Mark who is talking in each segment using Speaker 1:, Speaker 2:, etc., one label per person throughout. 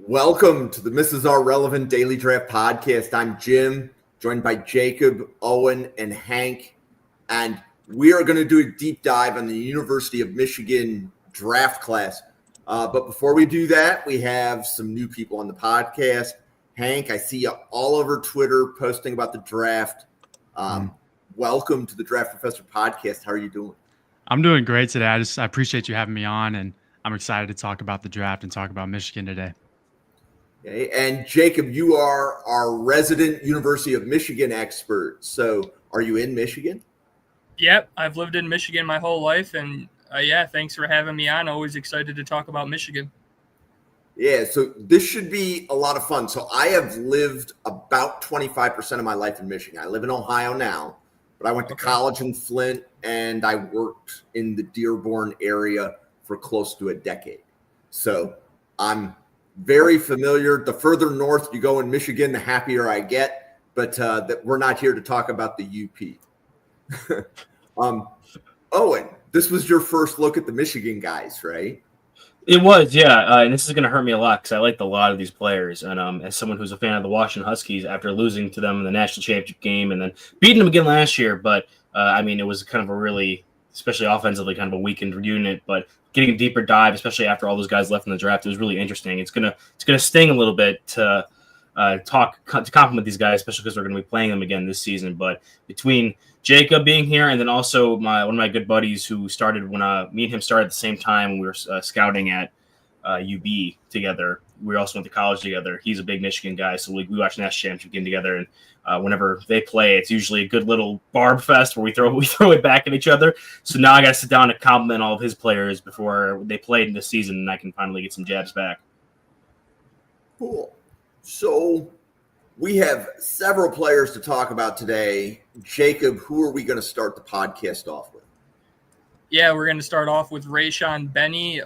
Speaker 1: Welcome to the Mrs. R Relevant Daily Draft Podcast. I'm Jim, joined by Jacob, Owen, and Hank. And we are going to do a deep dive on the University of Michigan draft class. But before we do that, we have some new people on the podcast. Hank, I see you all over Twitter posting about the draft. Welcome to the Draft Professor Podcast. How are you doing?
Speaker 2: I'm doing great today. I appreciate you having me on, and I'm excited to talk about the draft and talk about Michigan today.
Speaker 1: Okay. And Jacob, you are our resident University of Michigan expert. So are you in Michigan?
Speaker 3: Yep, I've lived in Michigan my whole life, and thanks for having me on. Always excited to talk about Michigan.
Speaker 1: Yeah, so this should be a lot of fun. So I have lived about 25% of my life in Michigan. I live in Ohio now, but I went to college in Flint, and I worked in the Dearborn area for close to a decade. So I'm very familiar. The further north you go in Michigan, the happier I get. But that we're not here to talk about the UP. Owen, this was your first look at the Michigan guys, right?
Speaker 4: It was, yeah. And this is going to hurt me a lot because I liked a lot of these players. And as someone who's a fan of the Washington Huskies, after losing to them in the national championship game and then beating them again last year, but it was kind of a really, especially offensively, kind of a weakened unit. But getting a deeper dive, especially after all those guys left in the draft, it was really interesting. It's gonna sting a little bit to compliment these guys, especially because we're going to be playing them again this season. But between Jacob being here and then also one of my good buddies who started when me and him started at the same time when we were scouting at UB together. We also went to college together. He's a big Michigan guy, so we watch national championship game together. And whenever they play, it's usually a good little barb fest where we throw it back at each other. So now I got to sit down and compliment all of his players before they played in this season, and I can finally get some jabs back.
Speaker 1: Cool. So we have several players to talk about today. Jacob, who are we going to start the podcast off with?
Speaker 3: Yeah, we're going to start off with Rayshawn Benny.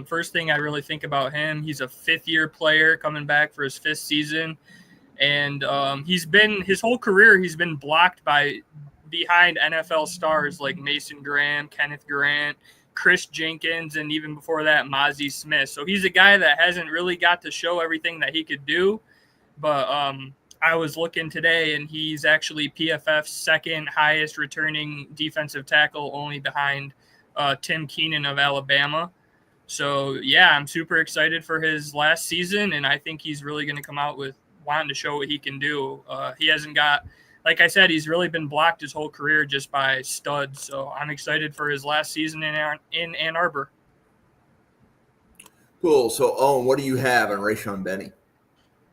Speaker 3: First thing I really think about him, he's a fifth-year player coming back for his fifth season. And his whole career, he's been blocked behind NFL stars like Mason Graham, Kenneth Grant, Chris Jenkins, and even before that, Mozzie Smith. So he's a guy that hasn't really got to show everything that he could do. But I was looking today, and he's actually PFF's second highest returning defensive tackle, only behind Tim Keenan of Alabama. So, yeah, I'm super excited for his last season, and I think he's really going to come out with wanting to show what he can do. He hasn't got – like I said, he's really been blocked his whole career just by studs. So I'm excited for his last season in Ann Arbor.
Speaker 1: Cool. So, Owen, what do you have on Rayshawn Benny?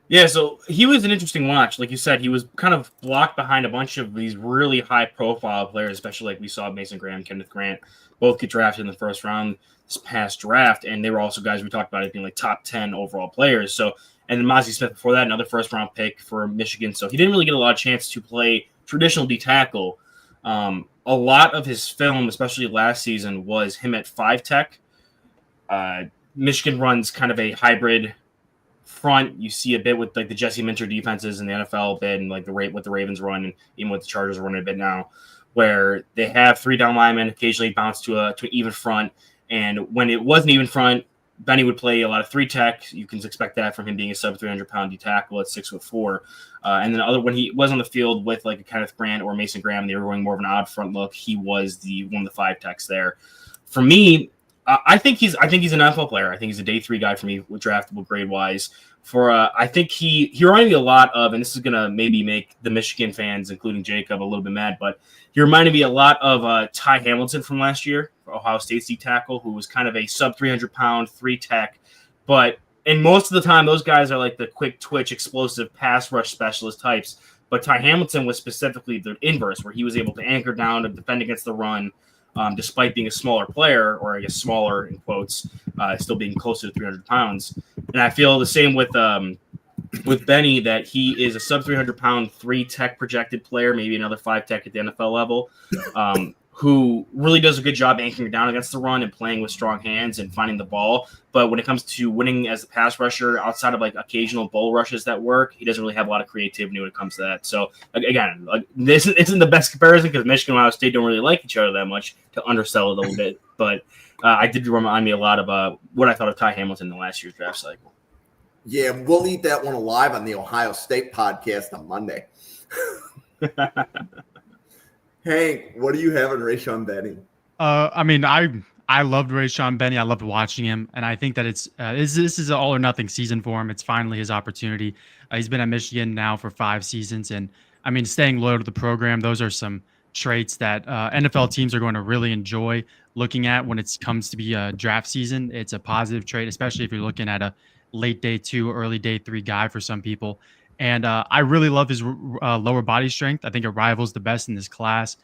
Speaker 4: Yeah, so he was an interesting watch. Like you said, he was kind of blocked behind a bunch of these really high-profile players, especially like we saw Mason Graham, Kenneth Grant, both get drafted in the first round this past draft, and they were also guys we talked about as being like top 10 overall players. So, and then Mozzie Smith before that, another first-round pick for Michigan. So he didn't really get a lot of chance to play traditional D-tackle. A lot of his film, especially last season, was him at 5-tech. Michigan runs kind of a hybrid front. You see a bit with like the Jesse Minter defenses in the NFL a bit, and like what the Ravens run, and even what the Chargers are running a bit now, where they have 3 down linemen, occasionally bounce to an even front. And when it wasn't even front, Benny would play a lot of 3-tech. You can expect that from him being a sub 300-pound D tackle at 6'4". And then when he was on the field with like a Kenneth Grant or Mason Graham, they were going more of an odd front look. He was one of the 5-techs there. For me, I think he's an NFL player. I think he's a day 3 guy for me, with draftable grade wise. I think he reminded me a lot of, and this is gonna maybe make the Michigan fans, including Jacob, a little bit mad, but he reminded me a lot of Ty Hamilton from last year, Ohio State's D tackle, who was kind of a sub 300-pound 3-tech. And most of the time, those guys are like the quick twitch, explosive pass rush specialist types. But Ty Hamilton was specifically the inverse, where he was able to anchor down and defend against the run, despite being a smaller player, or I guess smaller in quotes, still being closer to 300 pounds. And I feel the same with Benny, that he is a sub 300-pound 3-tech projected player, maybe another 5-tech at the NFL level, who really does a good job anchoring down against the run and playing with strong hands and finding the ball. But when it comes to winning as a pass rusher, outside of like occasional bull rushes that work, he doesn't really have a lot of creativity when it comes to that. So again, this isn't the best comparison because Michigan and Ohio State don't really like each other that much, to undersell it a little bit. But I did remind me a lot of what I thought of Ty Hamilton in the last year's draft cycle.
Speaker 1: Yeah, we'll eat that one alive on the Ohio State podcast on Monday. Hank, what do you have in Rayshon Benny?
Speaker 2: I mean, I loved Rayshon Benny. I loved watching him, and I think that this is an all or nothing season for him. It's finally his opportunity. He's been at Michigan now for 5 seasons, and I mean, staying loyal to the program. Those are some traits that NFL teams are going to really enjoy looking at when it comes to be a draft season. It's a positive trait, especially if you're looking at a late day 2, early day 3 guy for some people. And I really love his lower body strength. I think it rivals the best in this class.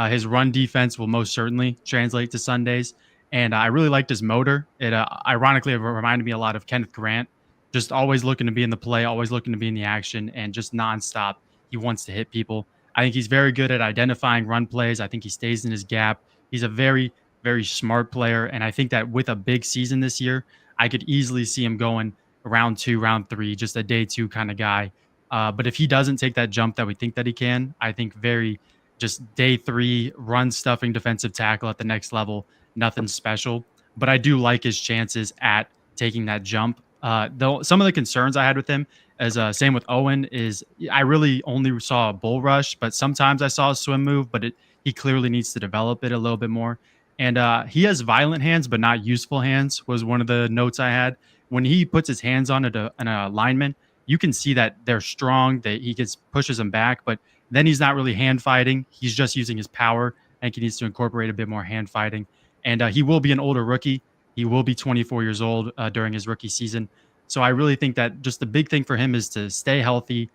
Speaker 2: His run defense will most certainly translate to Sundays. And I really liked his motor. It ironically it reminded me a lot of Kenneth Grant, just always looking to be in the play, always looking to be in the action, and just nonstop. He wants to hit people. I think he's very good at identifying run plays. I think he stays in his gap. He's a very, very smart player. And I think that with a big season this year, I could easily see him going round 2, round 3, just a day 2 kind of guy. But if he doesn't take that jump that we think that he can, I think very just day 3 run stuffing defensive tackle at the next level, nothing special. But I do like his chances at taking that jump. Though some of the concerns I had with him, as same with Owen, is I really only saw a bull rush, but sometimes I saw a swim move. But he clearly needs to develop it a little bit more. And he has violent hands, but not useful hands. Was one of the notes I had. When he puts his hands on an alignment, you can see that they're strong. That he pushes them back, but then he's not really hand fighting. He's just using his power. I think he needs to incorporate a bit more hand fighting. And he will be an older rookie. He will be 24 years old during his rookie season. So I really think that just the big thing for him is to stay healthy,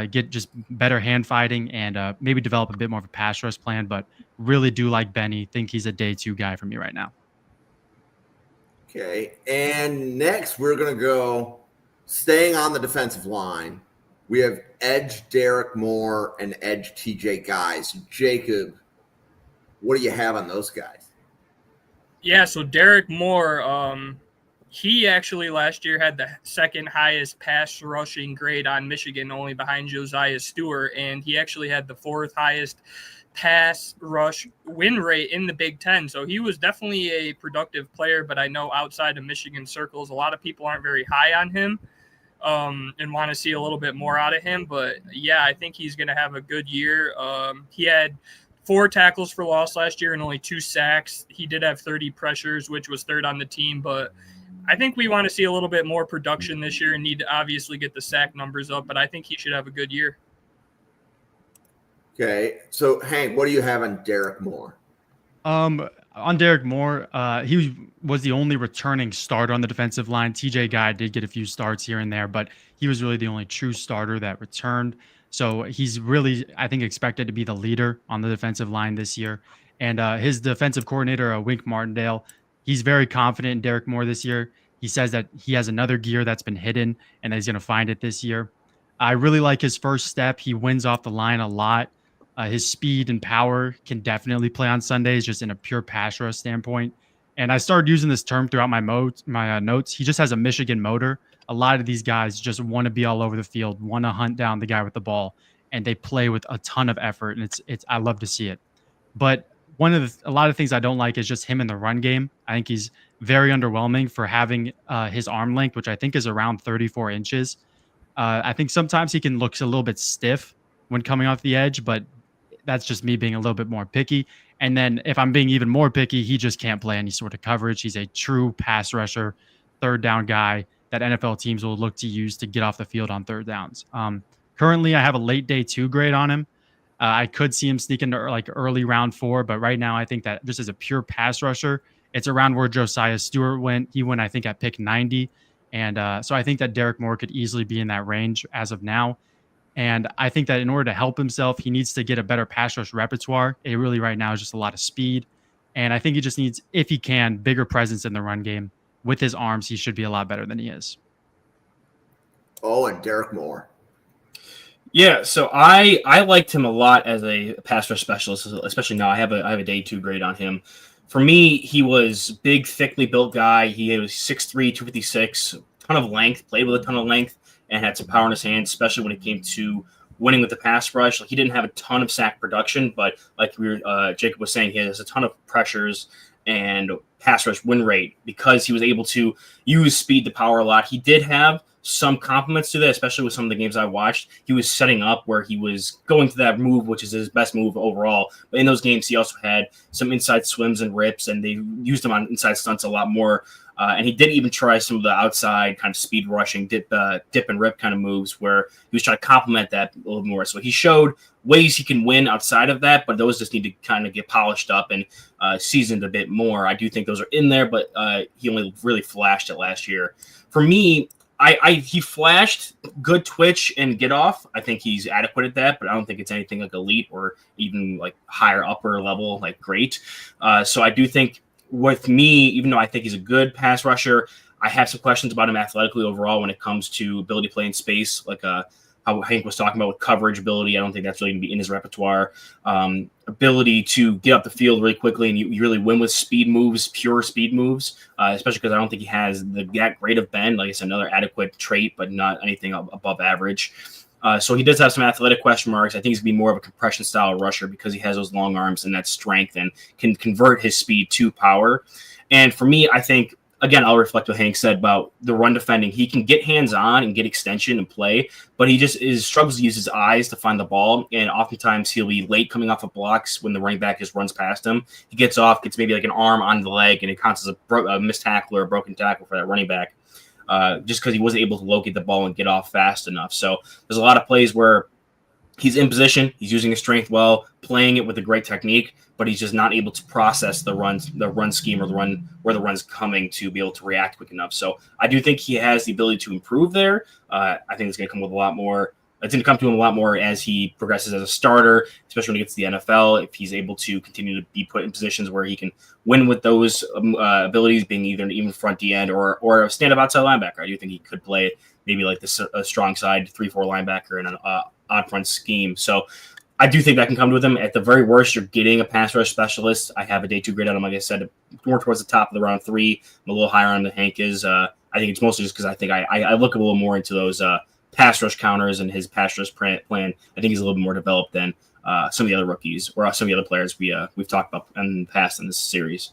Speaker 2: get just better hand fighting, and maybe develop a bit more of a pass rush plan. But really do like Benny. Think he's a day 2 guy for me right now.
Speaker 1: Okay. And next, we're going to go staying on the defensive line. We have edge Derek Moore and edge TJ Guys. Jacob, what do you have on those guys?
Speaker 3: Yeah, so Derek Moore, he actually last year had the second highest pass rushing grade on Michigan, only behind Josiah Stewart, and he actually had the 4th highest pass rush win rate in the Big Ten. So he was definitely a productive player, but I know outside of Michigan circles, a lot of people aren't very high on him. And want to see a little bit more out of him. But, yeah, I think he's going to have a good year. He had 4 tackles for loss last year and only 2 sacks. He did have 30 pressures, which was 3rd on the team. But I think we want to see a little bit more production this year and need to obviously get the sack numbers up. But I think he should have a good year.
Speaker 1: Okay. So, Hank, what do you have on Derek Moore?
Speaker 2: On Derek Moore, he was the only returning starter on the defensive line. TJ Guy did get a few starts here and there, but he was really the only true starter that returned. So he's really, I think, expected to be the leader on the defensive line this year. And his defensive coordinator, Wink Martindale, he's very confident in Derek Moore this year. He says that he has another gear that's been hidden and that he's going to find it this year. I really like his first step. He wins off the line a lot. His speed and power can definitely play on Sundays, just in a pure pass rush standpoint. And I started using this term throughout my notes. He just has a Michigan motor. A lot of these guys just want to be all over the field, want to hunt down the guy with the ball, and they play with a ton of effort. And it's I love to see it. But a lot of things I don't like is just him in the run game. I think he's very underwhelming for having his arm length, which I think is around 34 inches. I think sometimes he can look a little bit stiff when coming off the edge, but that's just me being a little bit more picky. And then if I'm being even more picky, he just can't play any sort of coverage. He's a true pass rusher, 3rd down guy that NFL teams will look to use to get off the field on 3rd downs. Currently, I have a late day 2 grade on him. I could see him sneak into like early round 4, but right now I think that just as a pure pass rusher, it's around where Josiah Stewart went. He went, I think, at pick 90. And so I think that Derek Moore could easily be in that range as of now. And I think that in order to help himself, he needs to get a better pass rush repertoire. It really right now is just a lot of speed. And I think he just needs, if he can, bigger presence in the run game. With his arms, he should be a lot better than he is.
Speaker 1: Oh, and Derek Moore.
Speaker 4: Yeah, so I liked him a lot as a pass rush specialist, especially now. I have a day 2 grade on him. For me, he was big, thickly built guy. He was 6'3", 256, ton of length, played with a ton of length, and had some power in his hands, especially when it came to winning with the pass rush. Like, he didn't have a ton of sack production, but like Jacob was saying, he has a ton of pressures and pass rush win rate because he was able to use speed to power a lot. He did have some compliments to that, especially with some of the games I watched. He was setting up where he was going to that move, which is his best move overall. But in those games, he also had some inside swims and rips, and they used him on inside stunts a lot more. And he did even try some of the outside kind of speed rushing, dip and rip kind of moves where he was trying to complement that a little more. So he showed ways he can win outside of that, but those just need to kind of get polished up and seasoned a bit more. I do think those are in there, but he only really flashed it last year. For me, he flashed good twitch and get off. I think he's adequate at that, but I don't think it's anything like elite or even like higher upper level, like great. So I do think with me, even though I think he's a good pass rusher, I have some questions about him athletically overall when it comes to ability to play in space, like how Hank was talking about with coverage ability. I don't think that's really going to be in his repertoire. Ability to get up the field really quickly, and you really win with speed moves, pure speed moves, especially because I don't think he has that great of bend. Like it's another adequate trait, but not anything above average. So he does have some athletic question marks. I think he's going to be more of a compression style rusher because he has those long arms and that strength and can convert his speed to power. And for me, I think, again, I'll reflect what Hank said about the run defending. He can get hands on and get extension and play, but he just struggles to use his eyes to find the ball. And oftentimes he'll be late coming off of blocks when the running back just runs past him. He gets off, gets maybe like an arm on the leg, and it counts as a missed tackle or a broken tackle for that running back. Just because he wasn't able to locate the ball and get off fast enough. So there's a lot of plays where he's in position, he's using his strength well, playing it with a great technique, but he's just not able to process the run scheme or where the run's coming to be able to react quick enough. So I do think he has the ability to improve there. I think it's going to come with a lot more. It's going to come to him a lot more as he progresses as a starter, especially when he gets to the NFL. If he's able to continue to be put in positions where he can win with those abilities, being either an even front D end or a stand-up outside linebacker. I do think he could play maybe like a strong side 3-4 linebacker in an odd front scheme. So I do think that can come with him. At the very worst, you're getting a pass rush specialist. I have a day 2 grade on him, like I said, more towards the top of the round 3. I'm a little higher on than Hank is. I think it's mostly just because I think I look a little more into those pass rush counters and his pass rush plan. I think he's a little bit more developed than some of the other rookies or some of the other players we've talked about in the past in this series.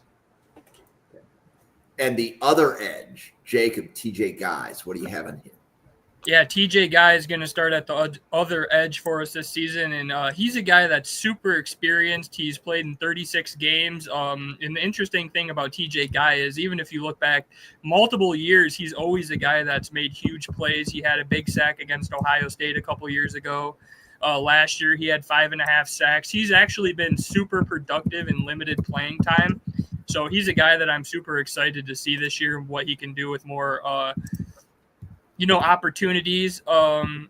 Speaker 1: And the other edge, Jacob, TJ Guys, what do you have in here?
Speaker 3: Yeah, TJ Guy is going to start at the other edge for us this season, and he's a guy that's super experienced. He's played in 36 games. And the interesting thing about TJ Guy is even if you look back multiple years, he's always a guy that's made huge plays. He had a big sack against Ohio State a couple years ago. Last year, he had 5.5 sacks. He's actually been super productive in limited playing time. So he's a guy that I'm super excited to see this year, what he can do with more opportunities. And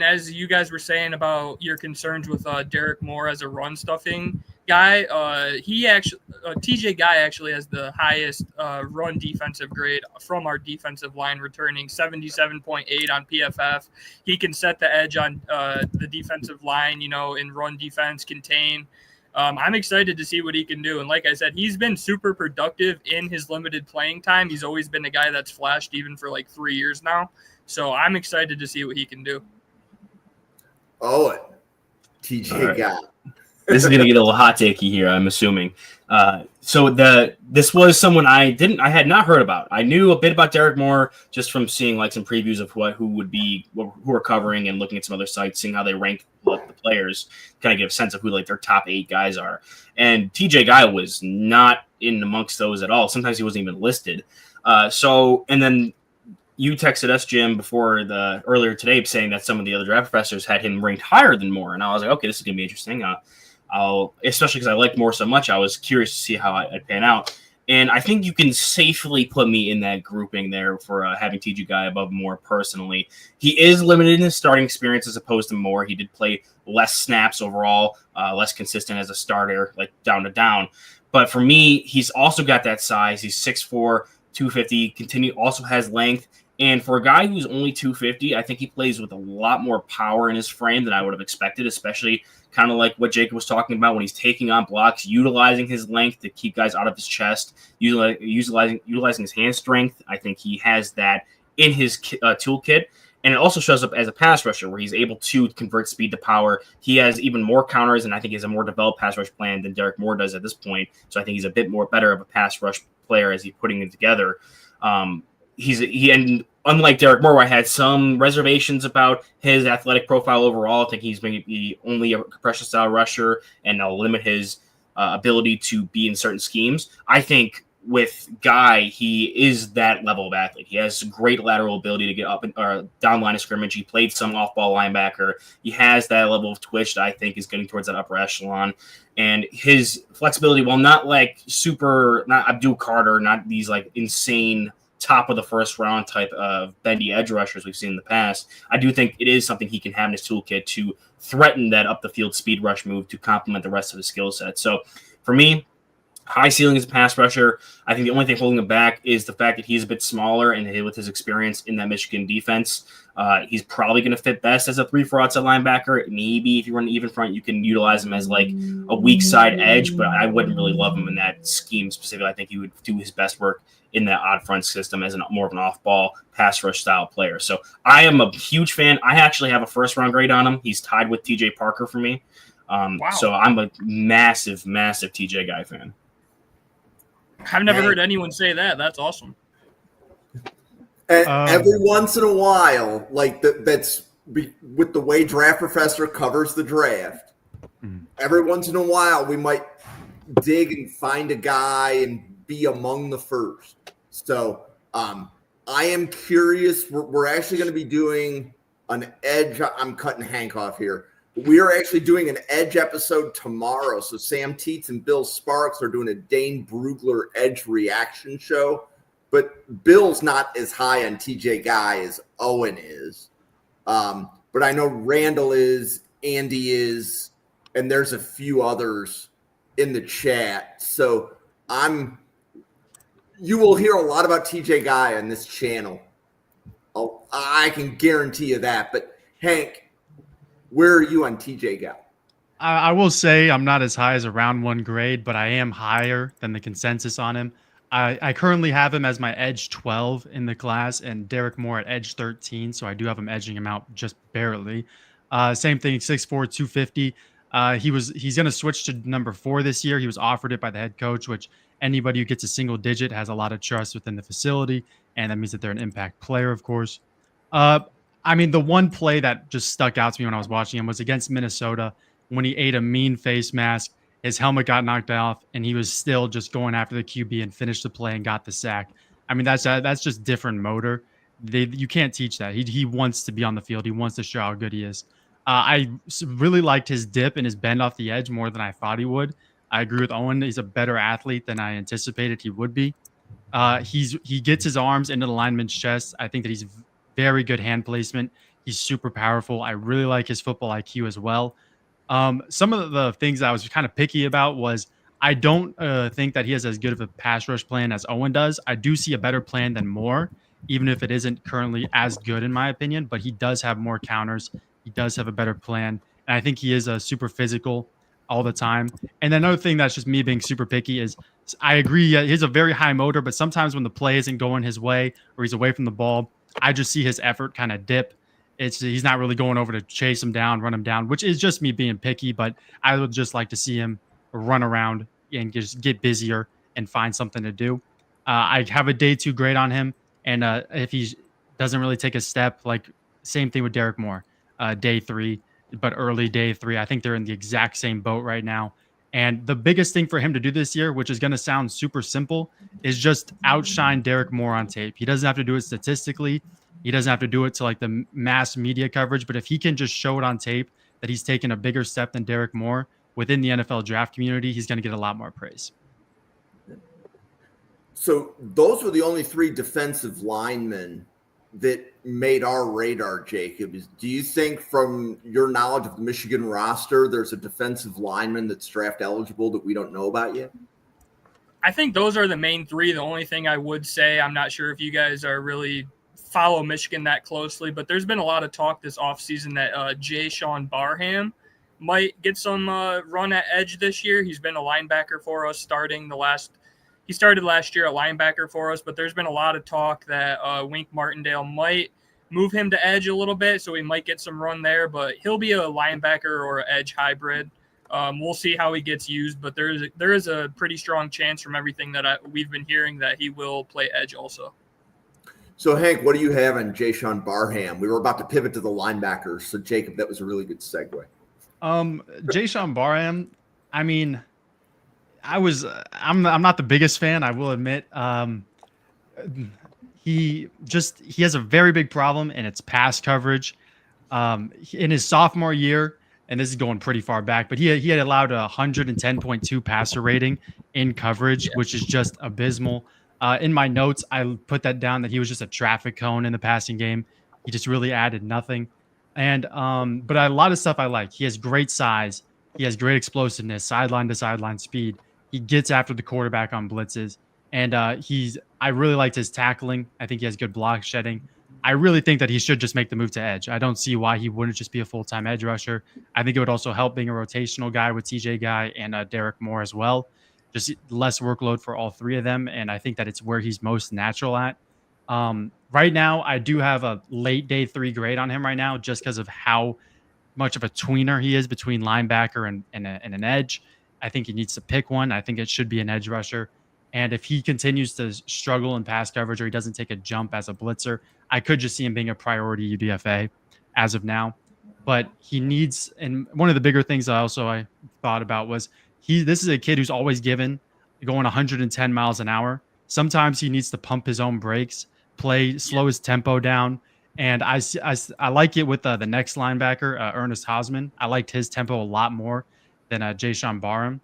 Speaker 3: as you guys were saying about your concerns with Derek Moore as a run stuffing guy, TJ Guy actually has the highest run defensive grade from our defensive line, returning 77.8 on PFF. He can set the edge on the defensive line, in run defense, contain. I'm excited to see what he can do. And like I said, he's been super productive in his limited playing time. He's always been a guy that's flashed even for like 3 years now. So I'm excited to see what he can do.
Speaker 1: Oh, TJ
Speaker 4: right.
Speaker 1: Guy.
Speaker 4: This is going to get a little hot takey here, I'm assuming. This was someone I had not heard about. I knew a bit about Derek Moore just from seeing like some previews of who are covering and looking at some other sites, seeing how they rank the players, kind of get a sense of who like their top 8 guys are. And TJ Guy was not in amongst those at all. Sometimes he wasn't even listed. And then you texted us, Jim, earlier today saying that some of the other draft professors had him ranked higher than Moore. And I was like, okay, this is going to be interesting. Especially because I liked Moore so much, I was curious to see how I'd pan out. And I think you can safely put me in that grouping there for having TJ Guy above Moore personally. He is limited in his starting experience as opposed to Moore. He did play less snaps overall, less consistent as a starter, like down to down. But for me, he's also got that size. He's 6'4", 250, also has length. And for a guy who's only 250, I think he plays with a lot more power in his frame than I would have expected, especially kind of like what Jacob was talking about when he's taking on blocks, utilizing his length to keep guys out of his chest, utilizing his hand strength. I think he has that in his toolkit. And it also shows up as a pass rusher where he's able to convert speed to power. He has even more counters, and I think he has a more developed pass rush plan than Derek Moore does at this point. So I think he's a bit more better of a pass rush player as he's putting it together. And unlike Derek Moore, I had some reservations about his athletic profile overall. I think he's maybe only a compression style rusher, and they'll limit his ability to be in certain schemes. I think with Guy, he is that level of athlete. He has great lateral ability to get up or down line of scrimmage. He played some off-ball linebacker. He has that level of twitch that I think is getting towards that upper echelon. And his flexibility, while not like not Abdul Carter, not these like insane top of the first round type of bendy edge rushers we've seen in the past, I do think it is something he can have in his toolkit to threaten that up the field speed rush move to complement the rest of his skill set. So for me, high ceiling as a pass rusher. I think the only thing holding him back is the fact that he's a bit smaller, and with his experience in that Michigan defense, he's probably going to fit best as a 3-4 outside linebacker. Maybe if you run an even front, you can utilize him as like a weak side edge, but I wouldn't really love him in that scheme specifically. I think he would do his best work in that odd front system as more of an off-ball pass rush style player. So I am a huge fan. I actually have a first-round grade on him. He's tied with TJ Parker for me.
Speaker 3: Wow.
Speaker 4: So I'm a massive, massive TJ Guy fan.
Speaker 3: I've never heard anyone say that. That's awesome.
Speaker 1: Every once in a while, like that's with the way Draft Professor covers the draft. Every once in a while, we might dig and find a guy and be among the first. So I am curious. We're actually going to be doing an edge. I'm cutting Hank off here. We are actually doing an Edge episode tomorrow. So Sam Teets and Bill Sparks are doing a Dane Brugler Edge reaction show. But Bill's not as high on TJ Guy as Owen is. But I know Randall is, Andy is, and there's a few others in the chat. So you will hear a lot about TJ Guy on this channel. I can guarantee you that. But Hank, where are you on TJ Guy?
Speaker 2: I will say I'm not as high as a round one grade, but I am higher than the consensus on him. I currently have him as my edge 12 in the class and Derek Moore at edge 13. So I do have him edging him out just barely. Same thing, 6'4", 250. He's going to switch to number 4 this year. He was offered it by the head coach, which anybody who gets a single digit has a lot of trust within the facility. And that means that they're an impact player, of course. I mean, the one play that just stuck out to me when I was watching him was against Minnesota when he ate a mean face mask. His helmet got knocked off, and he was still just going after the QB and finished the play and got the sack. I mean, that's just different motor. You can't teach that. He wants to be on the field. He wants to show how good he is. I really liked his dip and his bend off the edge more than I thought he would. I agree with Owen. He's a better athlete than I anticipated he would be. He gets his arms into the lineman's chest. I think that he's very good hand placement. He's super powerful. I really like his football IQ as well. Some of the things that I was kind of picky about was I don't think that he has as good of a pass rush plan as Owen does. I do see a better plan than Moore, even if it isn't currently as good in my opinion, but he does have more counters. He does have a better plan. And I think he is super physical all the time. And another thing that's just me being super picky is I agree. He has a very high motor, but sometimes when the play isn't going his way or he's away from the ball, I just see his effort kind of dip. He's not really going over to chase him down, run him down, which is just me being picky. But I would just like to see him run around and just get busier and find something to do. I have a day 2 grade on him, and if he doesn't really take a step, like same thing with Derek Moore, day 3, but early day 3. I think they're in the exact same boat right now. And the biggest thing for him to do this year, which is going to sound super simple, is just outshine Derek Moore on tape. He doesn't have to do it statistically. He doesn't have to do it to like the mass media coverage, but if he can just show it on tape that he's taken a bigger step than Derek Moore within the NFL draft community, he's going to get a lot more praise.
Speaker 1: So those were the only 3 defensive linemen that made our radar, Jacob. Do you think from your knowledge of the Michigan roster, there's a defensive lineman that's draft eligible that we don't know about yet?
Speaker 3: I think those are the main 3. The only thing I would say, I'm not sure if you guys are really follow Michigan that closely, but there's been a lot of talk this offseason that Jay Sean Barham might get some run at edge this year. He's been a linebacker for us he started last year at linebacker for us, but there's been a lot of talk that Wink Martindale might move him to edge a little bit, so he might get some run there, but he'll be a linebacker or edge hybrid. We'll see how he gets used, but there is a pretty strong chance from everything that we've been hearing that he will play edge also.
Speaker 1: So, Hank, what do you have on Jay Barham? We were about to pivot to the linebackers. So, Jacob, that was a really good segue.
Speaker 2: Jay Barham, I mean, I'm not the biggest fan, I will admit. He has a very big problem, and it's pass coverage. In his sophomore year, and this is going pretty far back, but he had allowed a 110.2 passer rating in coverage, which is just abysmal. In my notes, I put that down that he was just a traffic cone in the passing game. He just really added nothing. And but a lot of stuff I like. He has great size. He has great explosiveness, sideline to sideline speed. He gets after the quarterback on blitzes, and I really liked his tackling. I think he has good block shedding. I really think that he should just make the move to edge. I don't see why he wouldn't just be a full-time edge rusher. I think it would also help being a rotational guy with TJ Guy and Derek Moore as well. Just less workload for all three of them, and I think that it's where he's most natural at. Right now, I do have a late day 3 grade on him right now, just because of how much of a tweener he is between linebacker and an edge. I think he needs to pick one. I think it should be an edge rusher. And if he continues to struggle in pass coverage or he doesn't take a jump as a blitzer, I could just see him being a priority UDFA as of now. But he needs, and one of the bigger things I thought about was this is a kid who's always going 110 miles an hour. Sometimes he needs to pump his own brakes, slow his tempo down. And I like it with the next linebacker, Ernest Hausman. I liked his tempo a lot more than Jay Barham.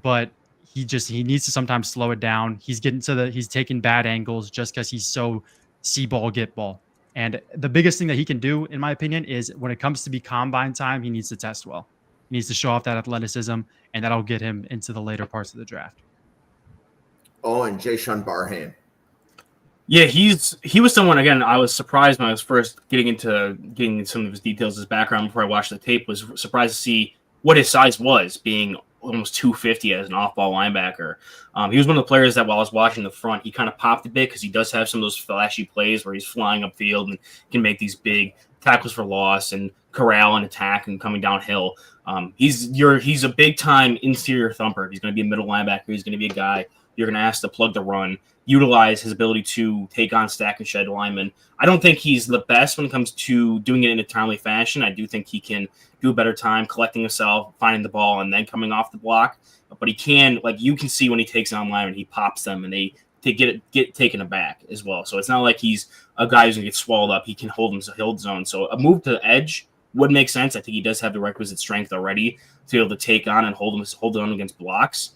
Speaker 2: But he needs to sometimes slow it down. He's taking bad angles just because he's so see ball, get ball. And the biggest thing that he can do, in my opinion, is when it comes to be combine time, he needs to test well. He needs to show off that athleticism, and that'll get him into the later parts of the draft.
Speaker 1: Oh, and Jay Barham.
Speaker 4: Yeah, he was someone, again, I was surprised when I was first getting some of his details, his background before I watched the tape, was surprised to see what his size was, being almost 250 as an off-ball linebacker. He was one of the players that while I was watching the front, he kind of popped a bit because he does have some of those flashy plays where he's flying upfield and can make these big tackles for loss and corral and attack and coming downhill. He's a big-time interior thumper. He's going to be a middle linebacker. He's going to be a guy you're going to ask to plug the run, utilize his ability to take on stack and shed linemen. I don't think he's the best when it comes to doing it in a timely fashion. I do think he can do a better time collecting himself, finding the ball, and then coming off the block. But he can, like you can see when he takes on linemen, he pops them and they get taken aback as well. So it's not like he's a guy who's going to get swallowed up. He can hold his own. So a move to the edge would make sense. I think he does have the requisite strength already to be able to take on and hold on against blocks.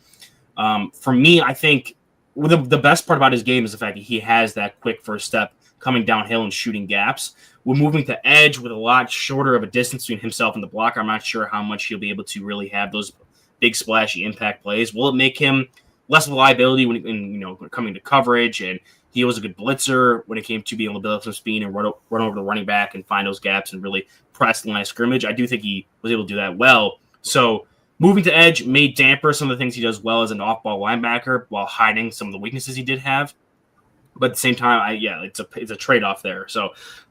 Speaker 4: For me, I think the best part about his game is the fact that he has that quick first step coming downhill and shooting gaps. We're moving to edge with a lot shorter of a distance between himself and the blocker. I'm not sure how much he'll be able to really have those big splashy impact plays. Will it make him less of a liability when coming to coverage? And he was a good blitzer when it came to being able to build up some speed and run over the running back and find those gaps and really press the line of scrimmage. I do think he was able to do that well. So moving to edge may damper some of the things he does well as an off-ball linebacker while hiding some of the weaknesses he did have. But at the same time, it's a trade-off there. So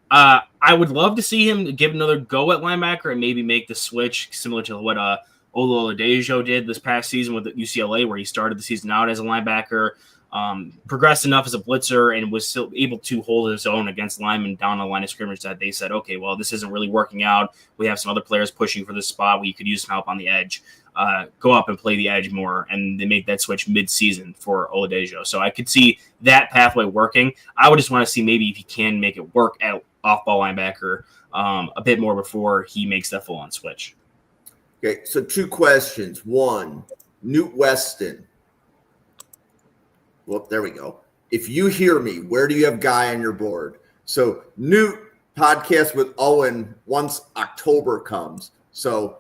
Speaker 4: I would love to see him give another go at linebacker and maybe make the switch similar to what Olo Oladejo did this past season with UCLA, where he started the season out as a linebacker, progressed enough as a blitzer, and was still able to hold his own against linemen down the line of scrimmage that they said, okay, well, this isn't really working out. We have some other players pushing for this spot. We could use some help on the edge. Go up and play the edge more, and they make that switch mid-season for Oladejo. So I could see that pathway working. I would just want to see maybe if he can make it work at off-ball linebacker a bit more before he makes that full-on switch.
Speaker 1: Okay, so 2 questions. 1, Newt Weston. Well, there we go. If you hear me, where do you have Guy on your board? So Newt podcast with Owen once October comes. So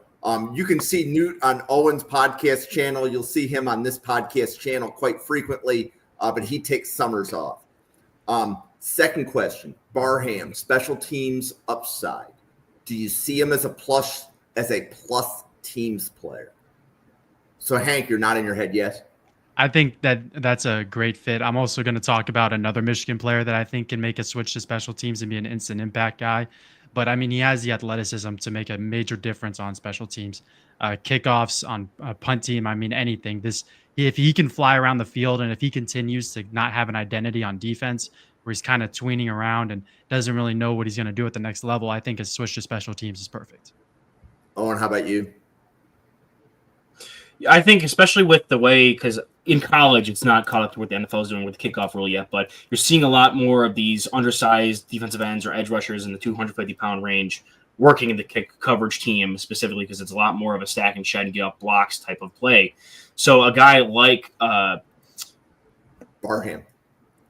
Speaker 1: you can see Newt on Owen's podcast channel. You'll see him on this podcast channel quite frequently, but he takes summers off. Second question, Barham, special teams upside. Do you see him as a plus teams player? So Hank, you're nodding your head yes?
Speaker 2: I think that's a great fit. I'm also going to talk about another Michigan player that I think can make a switch to special teams and be an instant impact guy. But I mean, he has the athleticism to make a major difference on special teams, kickoffs, on a punt team. I mean, anything. If he can fly around the field and if he continues to not have an identity on defense, where he's kind of tweening around and doesn't really know what he's going to do at the next level, I think a switch to special teams is perfect.
Speaker 1: Owen, how about you?
Speaker 4: I think especially with the way, because in college it's not caught up to what the NFL is doing with the kickoff rule yet, but you're seeing a lot more of these undersized defensive ends or edge rushers in the 250-pound range working in the kick coverage team specifically because it's a lot more of a stack and shed and get up blocks type of play. So a guy like
Speaker 1: Barham.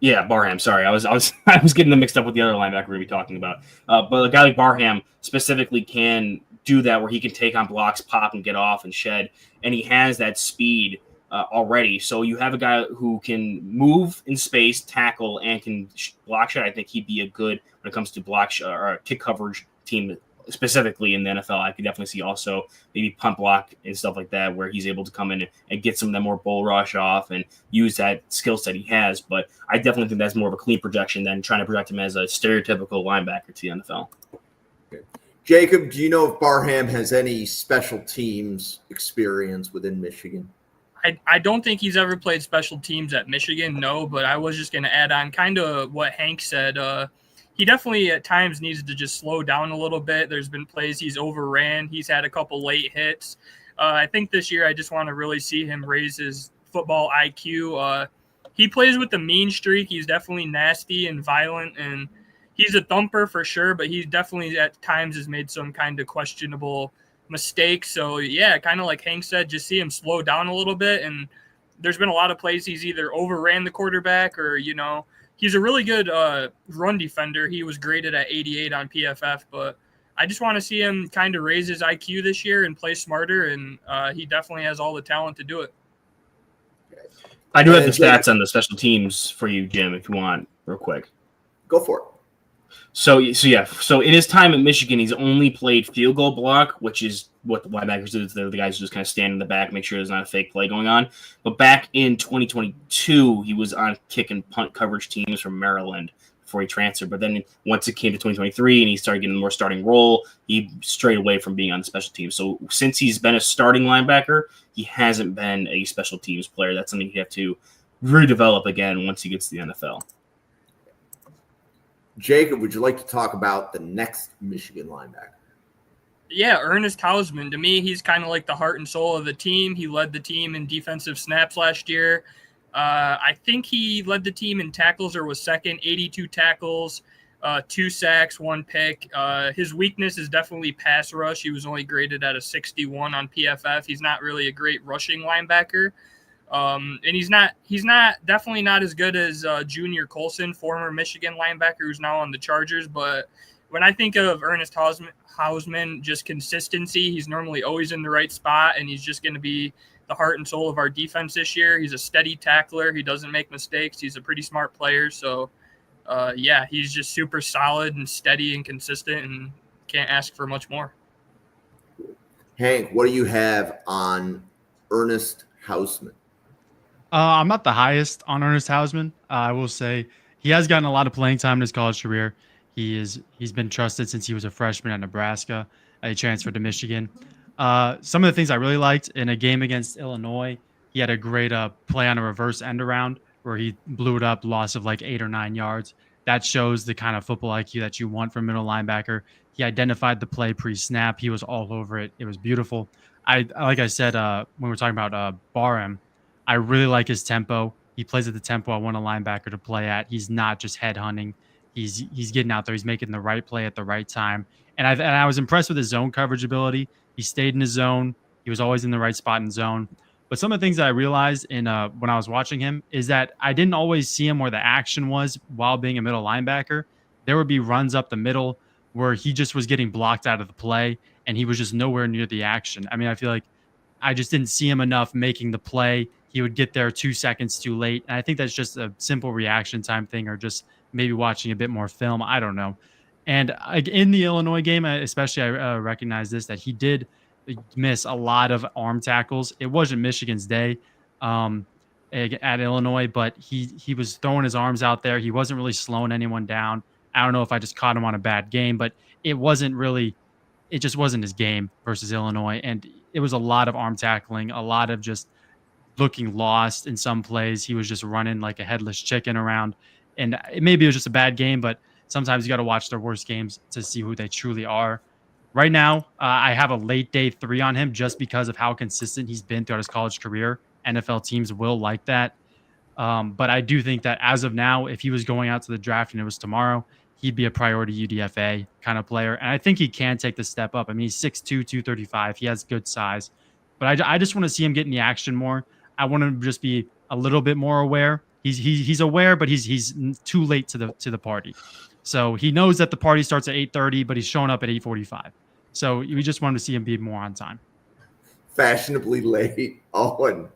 Speaker 4: Yeah, Barham. Sorry, I was getting them mixed up with the other linebacker we're talking about. But a guy like Barham specifically can do that, where he can take on blocks, pop, and get off and shed, and he has that speed already. So you have a guy who can move in space, tackle, and can block shed. I think he'd be a good when it comes to block or kick coverage team. Specifically in the NFL, I could definitely see also maybe punt block and stuff like that, where he's able to come in and get some of that more bull rush off and use that skill set he has. But I definitely think that's more of a clean projection than trying to project him as a stereotypical linebacker to the NFL.
Speaker 1: Okay. Jacob, do you know if Barham has any special teams experience within Michigan?
Speaker 3: I don't think he's ever played special teams at Michigan, no, but I was just going to add on kind of what Hank said. He definitely at times needs to just slow down a little bit. There's been plays he's overran. He's had a couple late hits. I think this year I just want to really see him raise his football IQ. He plays with the mean streak. He's definitely nasty and violent, and he's a thumper for sure, but he definitely at times has made some kind of questionable mistakes. So, yeah, kind of like Hank said, just see him slow down a little bit. And there's been a lot of plays he's either overran the quarterback or, he's a really good run defender. He was graded at 88 on PFF, but I just want to see him kind of raise his IQ this year and play smarter, and he definitely has all the talent to do it.
Speaker 4: I do have the stats on the special teams for you, Jim, if you want, real quick.
Speaker 1: Go for it.
Speaker 4: So in his time at Michigan, he's only played field goal block, which is what the linebackers do. They're the guys who just kind of stand in the back, make sure there's not a fake play going on. But back in 2022, he was on kick and punt coverage teams from Maryland before he transferred. But then once it came to 2023 and he started getting more starting role, he strayed away from being on the special teams. So since he's been a starting linebacker, he hasn't been a special teams player. That's something he'd have to redevelop again once he gets to the NFL.
Speaker 1: Jacob, would you like to talk about the next Michigan linebacker?
Speaker 3: Yeah, Ernest Hausman. To me, he's kind of like the heart and soul of the team. He led the team in defensive snaps last year. I think he led the team in tackles or was second, 82 tackles, 2 sacks, 1 pick. His weakness is definitely pass rush. He was only graded at a 61 on PFF. He's not really a great rushing linebacker. And he's definitely not as good as Junior Colson, former Michigan linebacker who's now on the Chargers. But when I think of Ernest Hausman, just consistency, he's normally always in the right spot, and he's just going to be the heart and soul of our defense this year. He's a steady tackler. He doesn't make mistakes. He's a pretty smart player. So, he's just super solid and steady and consistent, and can't ask for much more.
Speaker 1: Hank, what do you have on Ernest Hausman?
Speaker 2: I'm not the highest on Ernest Hausman. I will say he has gotten a lot of playing time in his college career. He's been trusted since he was a freshman at Nebraska. He transferred to Michigan. Some of the things I really liked in a game against Illinois, he had a great play on a reverse end around where he blew it up, loss of like 8 or 9 yards. That shows the kind of football IQ that you want from middle linebacker. He identified the play pre-snap. He was all over it. It was beautiful. Like I said when we were talking about Barham, I really like his tempo. He plays at the tempo I want a linebacker to play at. He's not just head hunting. He's getting out there. He's making the right play at the right time. And I was impressed with his zone coverage ability. He stayed in his zone. He was always in the right spot in zone. But some of the things that I realized when I was watching him is that I didn't always see him where the action was while being a middle linebacker. There would be runs up the middle where he just was getting blocked out of the play, and he was just nowhere near the action. I mean, I feel like I just didn't see him enough making the play. He would get there 2 seconds too late. And I think that's just a simple reaction time thing, or just maybe watching a bit more film. I don't know. And in the Illinois game, especially, I recognize this, that he did miss a lot of arm tackles. It wasn't Michigan's day at Illinois, but he was throwing his arms out there. He wasn't really slowing anyone down. I don't know if I just caught him on a bad game, but it just wasn't his game versus Illinois. And it was a lot of arm tackling, a lot of just looking lost in some plays. He was just running like a headless chicken around. And maybe it was just a bad game, but sometimes you got to watch their worst games to see who they truly are. Right now, I have a late day 3 on him just because of how consistent he's been throughout his college career. NFL teams will like that. But I do think that as of now, if he was going out to the draft and it was tomorrow, he'd be a priority UDFA kind of player. And I think he can take the step up. I mean, he's 6'2", 235. He has good size. But I just want to see him get in the action more. I want him to just be a little bit more aware. He's aware, but he's too late to the party. So he knows that the party starts at 8:30, but he's showing up at 8:45. So we just wanted to see him be more on time.
Speaker 1: Fashionably late. Owen.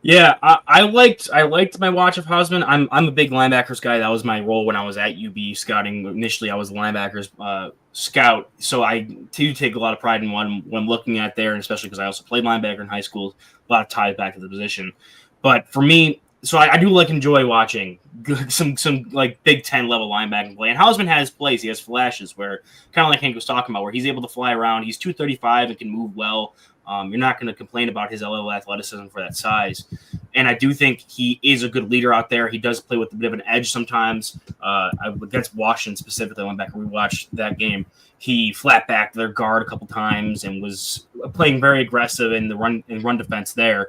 Speaker 4: Yeah, I liked my watch of Hausman. I'm a big linebackers guy. That was my role when I was at UB scouting. Initially, I was a linebackers scout, so I do take a lot of pride in when looking at there, and especially because I also played linebacker in high school. A lot of ties back to the position. But for me, so I do enjoy watching some like Big Ten level linebacking play. And Hausman has plays. He has flashes where, kind of like Hank was talking about, where he's able to fly around. He's 235 and can move well. You're not going to complain about his level of athleticism for that size. And I do think he is a good leader out there. He does play with a bit of an edge sometimes. Against Washington specifically, I went back and rewatched that game. He flat backed their guard a couple times and was playing very aggressive in the run defense there.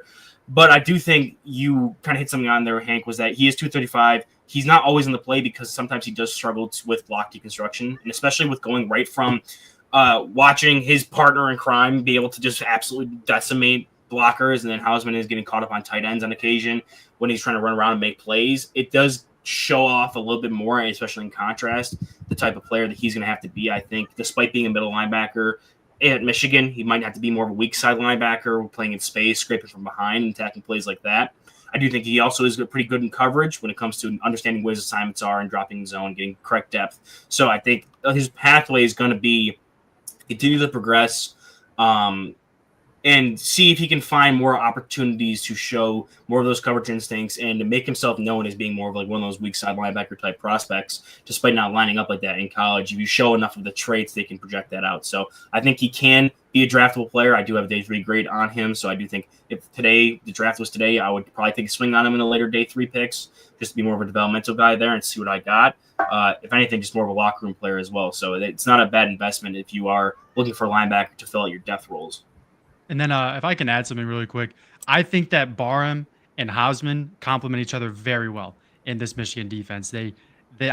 Speaker 4: But I do think you kind of hit something on there, Hank, was that he is 235. He's not always in the play because sometimes he does struggle with block deconstruction, and especially with going right from watching his partner in crime be able to just absolutely decimate blockers, and then Hausman is getting caught up on tight ends on occasion when he's trying to run around and make plays. It does show off a little bit more, especially in contrast, the type of player that he's going to have to be, I think, despite being a middle linebacker. At Michigan, he might have to be more of a weak side linebacker, playing in space, scraping from behind, and attacking plays like that. I do think he also is pretty good in coverage when it comes to understanding where his assignments are and dropping zone, getting correct depth. So I think his pathway is going to be continue to progress and see if he can find more opportunities to show more of those coverage instincts and to make himself known as being more of like one of those weak side linebacker type prospects, despite not lining up like that in college. If you show enough of the traits, they can project that out. So I think he can be a draftable player. I do have a day 3 grade on him. So I do think if the draft was today, I would probably take a swing on him in the later day 3 picks, just to be more of a developmental guy there and see what I got. If anything, just more of a locker room player as well. So it's not a bad investment if you are looking for a linebacker to fill out your depth roles.
Speaker 2: And then if I can add something really quick, I think that Barham and Hausman complement each other very well in this Michigan defense. I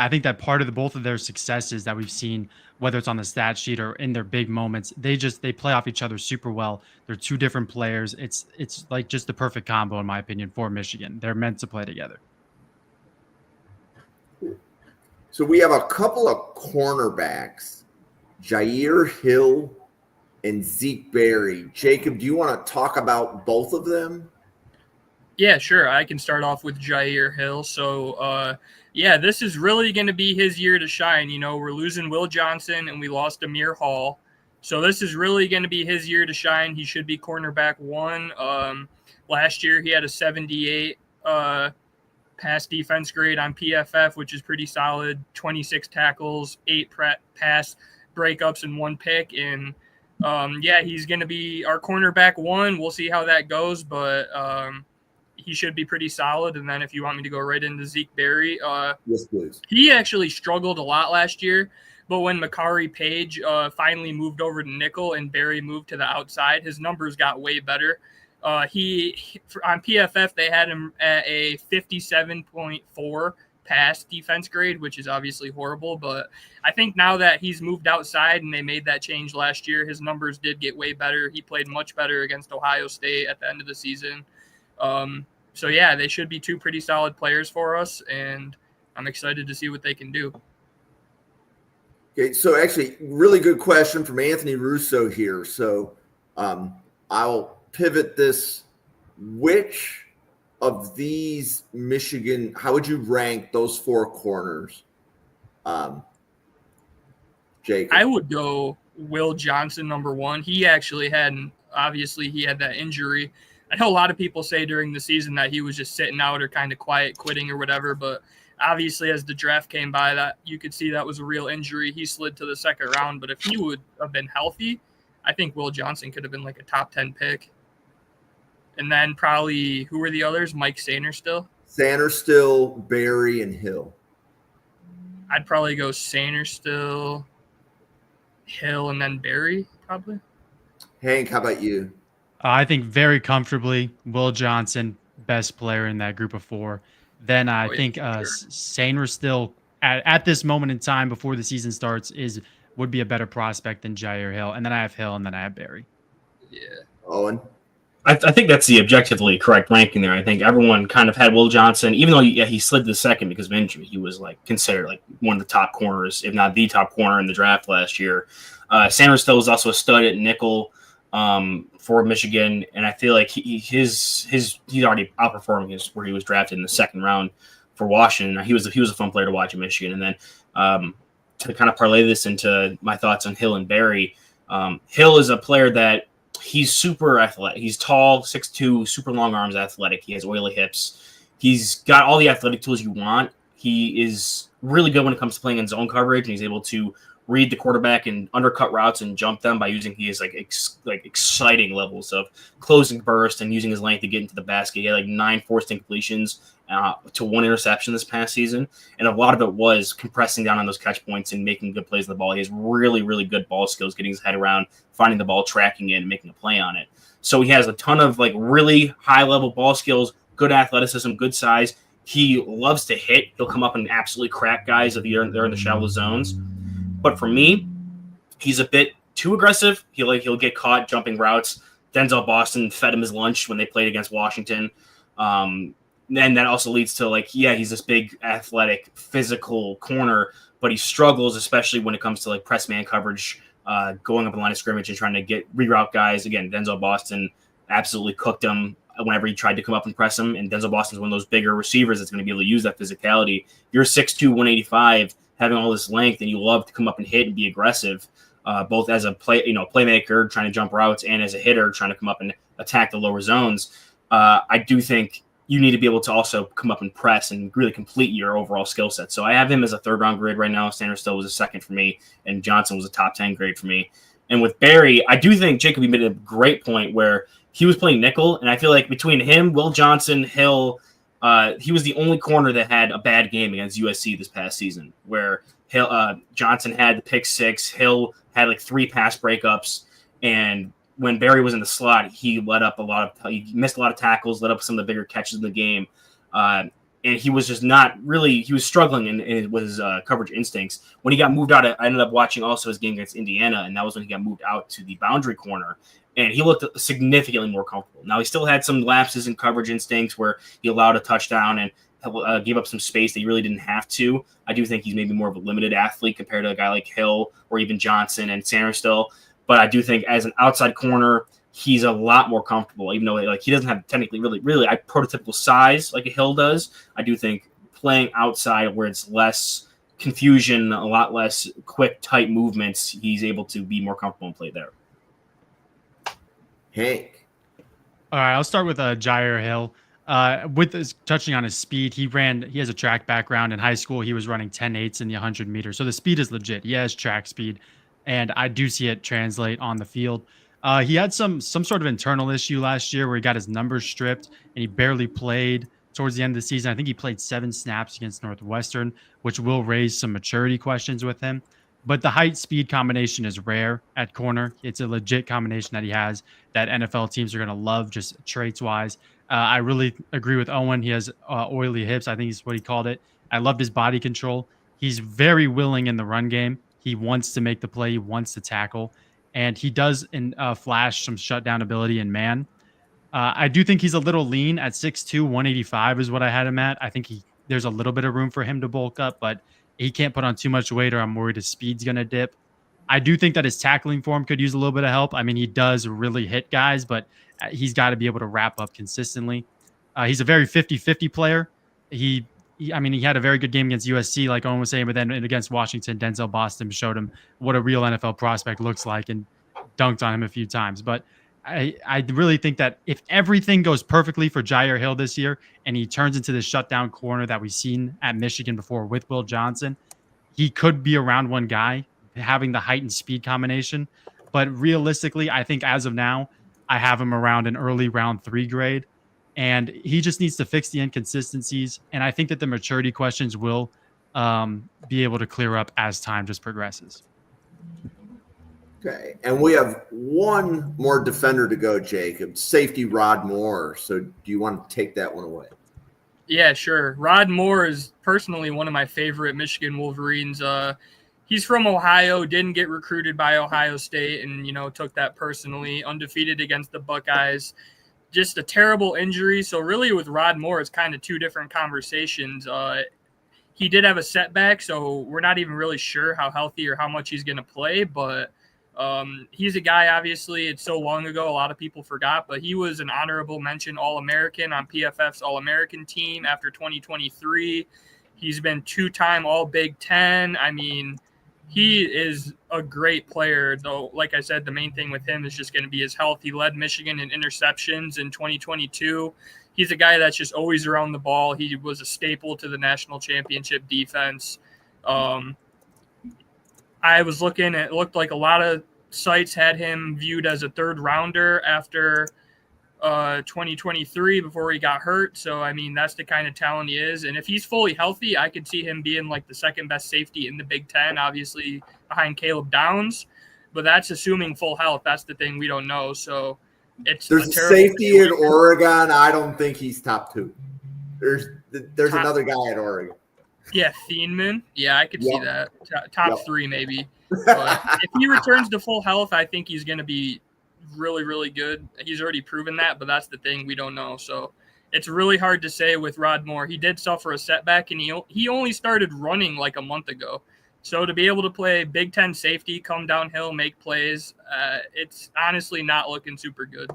Speaker 2: think that part of both of their successes that we've seen, whether it's on the stat sheet or in their big moments, they play off each other super well. They're two different players. It's like just the perfect combo, in my opinion, for Michigan. They're meant to play together.
Speaker 1: So we have a couple of cornerbacks, Jair Hill and Zeke Berry. Jacob, do you want to talk about both of them?
Speaker 3: Yeah, sure. I can start off with Jair Hill. So, this is really going to be his year to shine. You know, we're losing Will Johnson and we lost Amir Hall. So this is really going to be his year to shine. He should be cornerback 1. Last year he had a 78 pass defense grade on PFF, which is pretty solid. 26 tackles, 8 pass breakups, and 1 pick. And he's going to be our cornerback 1. We'll see how that goes, but he should be pretty solid. And then if you want me to go right into Zeke Berry,
Speaker 1: yes, please. He
Speaker 3: actually struggled a lot last year, but when Makari Page finally moved over to nickel and Berry moved to the outside, his numbers got way better. He on PFF, they had him at a 57.4 pass defense grade, which is obviously horrible. But I think now that he's moved outside and they made that change last year, his numbers did get way better. He played much better against Ohio State at the end of the season. They should be 2 pretty solid players for us, and I'm excited to see what they can do.
Speaker 1: Okay, so actually, really good question from Anthony Russo here. So I'll pivot this. Which of these Michigan, how would you rank those 4 corners? Jacob?
Speaker 3: I would go Will Johnson, number 1. He actually had that injury. I know a lot of people say during the season that he was just sitting out or kind of quiet quitting or whatever, but obviously as the draft came by, that you could see that was a real injury. He slid to the 2nd round, but if he would have been healthy, I think Will Johnson could have been like a top 10 pick. And then probably, who were the others? Mike Sainer still?
Speaker 1: Sanderstill, Barry, and Hill.
Speaker 3: I'd probably go Sanderstill, Hill, and then Barry, probably.
Speaker 1: Hank, how about you?
Speaker 2: I think very comfortably, Will Johnson, best player in that group of four. Then I think
Speaker 3: Sure.
Speaker 2: Sainer still at this moment in time before the season starts would be a better prospect than Jair Hill. And then I have Hill, and then I have Barry.
Speaker 3: Yeah.
Speaker 1: Owen?
Speaker 4: I think that's the objectively correct ranking there. I think everyone kind of had Will Johnson, even though he slid to second because of injury. He was like considered like one of the top corners, if not the top corner in the draft last year. Sanders still was also a stud at nickel for Michigan, and I feel like he's already outperforming where he was drafted in the second round for Washington. He was a fun player to watch in Michigan, and then to kind of parlay this into my thoughts on Hill and Barry. Hill is a player that he's super athletic. He's tall, 6'2", super long arms, athletic. He has oily hips. He's got all the athletic tools you want. He is really good when it comes to playing in zone coverage, and he's able to read the quarterback and undercut routes and jump them by using his exciting levels of closing burst and using his length to get into the basket. He had like 9 forced incompletions to 1 interception this past season, and a lot of it was compressing down on those catch points and making good plays on the ball. He has really, really good ball skills, getting his head around, finding the ball, tracking it, and making a play on it. So he has a ton of like really high-level ball skills, good athleticism, good size. He loves to hit. He'll come up and absolutely crack guys if they're in the shallow zones. But for me, he's a bit too aggressive. He'll get caught jumping routes. Denzel Boston fed him his lunch when they played against Washington. And that also leads to he's this big, athletic, physical corner, but he struggles, especially when it comes to like press man coverage, going up the line of scrimmage and trying to reroute guys. Again, Denzel Boston absolutely cooked him whenever he tried to come up and press him. And Denzel Boston's one of those bigger receivers that's going to be able to use that physicality. You're 6'2", 185, having all this length, and you love to come up and hit and be aggressive, both as a playmaker trying to jump routes and as a hitter trying to come up and attack the lower zones. I do think you need to be able to also come up and press and really complete your overall skill set. So I have him as a 3rd-round grade right now. Sanderstill was a 2nd for me, and Johnson was a top 10 grade for me. And with Barry, I do think Jacob, you made a great point where he was playing nickel, and I feel like between him, Will Johnson, Hill, he was the only corner that had a bad game against USC this past season, where Johnson had the pick 6, Hill had like 3 pass breakups, and when Barry was in the slot, he missed a lot of tackles, let up some of the bigger catches in the game, and he was just he was struggling with his coverage instincts. When he got moved out, I ended up watching also his game against Indiana, and that was when he got moved out to the boundary corner. And he looked significantly more comfortable. Now, he still had some lapses in coverage instincts where he allowed a touchdown and gave up some space that he really didn't have to. I do think he's maybe more of a limited athlete compared to a guy like Hill or even Johnson and Sanderstill. But I do think as an outside corner, he's a lot more comfortable, even though he doesn't have technically really prototypical size like a Hill does. I do think playing outside where it's less confusion, a lot less quick, tight movements, he's able to be more comfortable and play there.
Speaker 1: Hank.
Speaker 2: All right, I'll start with Jair Hill. Touching on his speed, he has a track background. In high school, he was running 10.8s in the 100 meters. So the speed is legit. He has track speed, and I do see it translate on the field. He had some sort of internal issue last year where he got his numbers stripped and he barely played towards the end of the season. I think he played 7 snaps against Northwestern, which will raise some maturity questions with him. But the height-speed combination is rare at corner. It's a legit combination that he has that NFL teams are going to love just traits-wise. I really agree with Owen. He has oily hips. I think is what he called it. I loved his body control. He's very willing in the run game. He wants to make the play. He wants to tackle. And he does flash some shutdown ability in man. I do think he's a little lean at 6'2", 185 is what I had him at. I think there's a little bit of room for him to bulk up, but he can't put on too much weight or I'm worried his speed's going to dip. I do think that his tackling form could use a little bit of help. I mean, he does really hit guys, but he's got to be able to wrap up consistently. He's a very 50-50 player. He had a very good game against USC, like Owen was saying, but then against Washington, Denzel Boston showed him what a real NFL prospect looks like and dunked on him a few times. But I really think that if everything goes perfectly for Jair Hill this year and he turns into the shutdown corner that we've seen at Michigan before with Will Johnson, he could be a round 1 guy having the height and speed combination. But realistically, I think as of now, I have him around an early round 3 grade. And he just needs to fix the inconsistencies. And I think that the maturity questions will be able to clear up as time just progresses.
Speaker 1: Okay, and we have one more defender to go, Jacob. Safety Rod Moore. So do you want to take that one away?
Speaker 3: Yeah, sure. Rod Moore is personally one of my favorite Michigan Wolverines. He's from Ohio, didn't get recruited by Ohio State, and, took that personally. Undefeated against the Buckeyes. Just a terrible injury. So really with Rod Moore, it's kind of two different conversations. He did have a setback, so we're not even really sure how healthy or how much he's going to play, but he's a guy, obviously, it's so long ago, a lot of people forgot, but he was an honorable mention All-American on PFF's All-American team after 2023. He's been two-time All-Big Ten. I mean, he is a great player, though. Like I said, the main thing with him is just going to be his health. He led Michigan in interceptions in 2022. He's a guy that's just always around the ball. He was a staple to the national championship defense. I was looking, it looked like a lot of sites had him viewed as a third rounder after 2023 before he got hurt. So, I mean, that's the kind of talent he is. And if he's fully healthy, I could see him being like the second best safety in the Big Ten, obviously behind Caleb Downs. But that's assuming full health. That's the thing we don't know. So there's
Speaker 1: a safety at Oregon. I don't think he's top two. There's another guy at Oregon.
Speaker 3: Yeah, Thieneman. Yeah, I could see that. Top three, maybe. But if he returns to full health, I think he's going to be really, really good. He's already proven that, but that's the thing we don't know. So it's really hard to say with Rod Moore. He did suffer a setback, and he only started running like a month ago. So to be able to play Big Ten safety, come downhill, make plays, it's honestly not looking super good.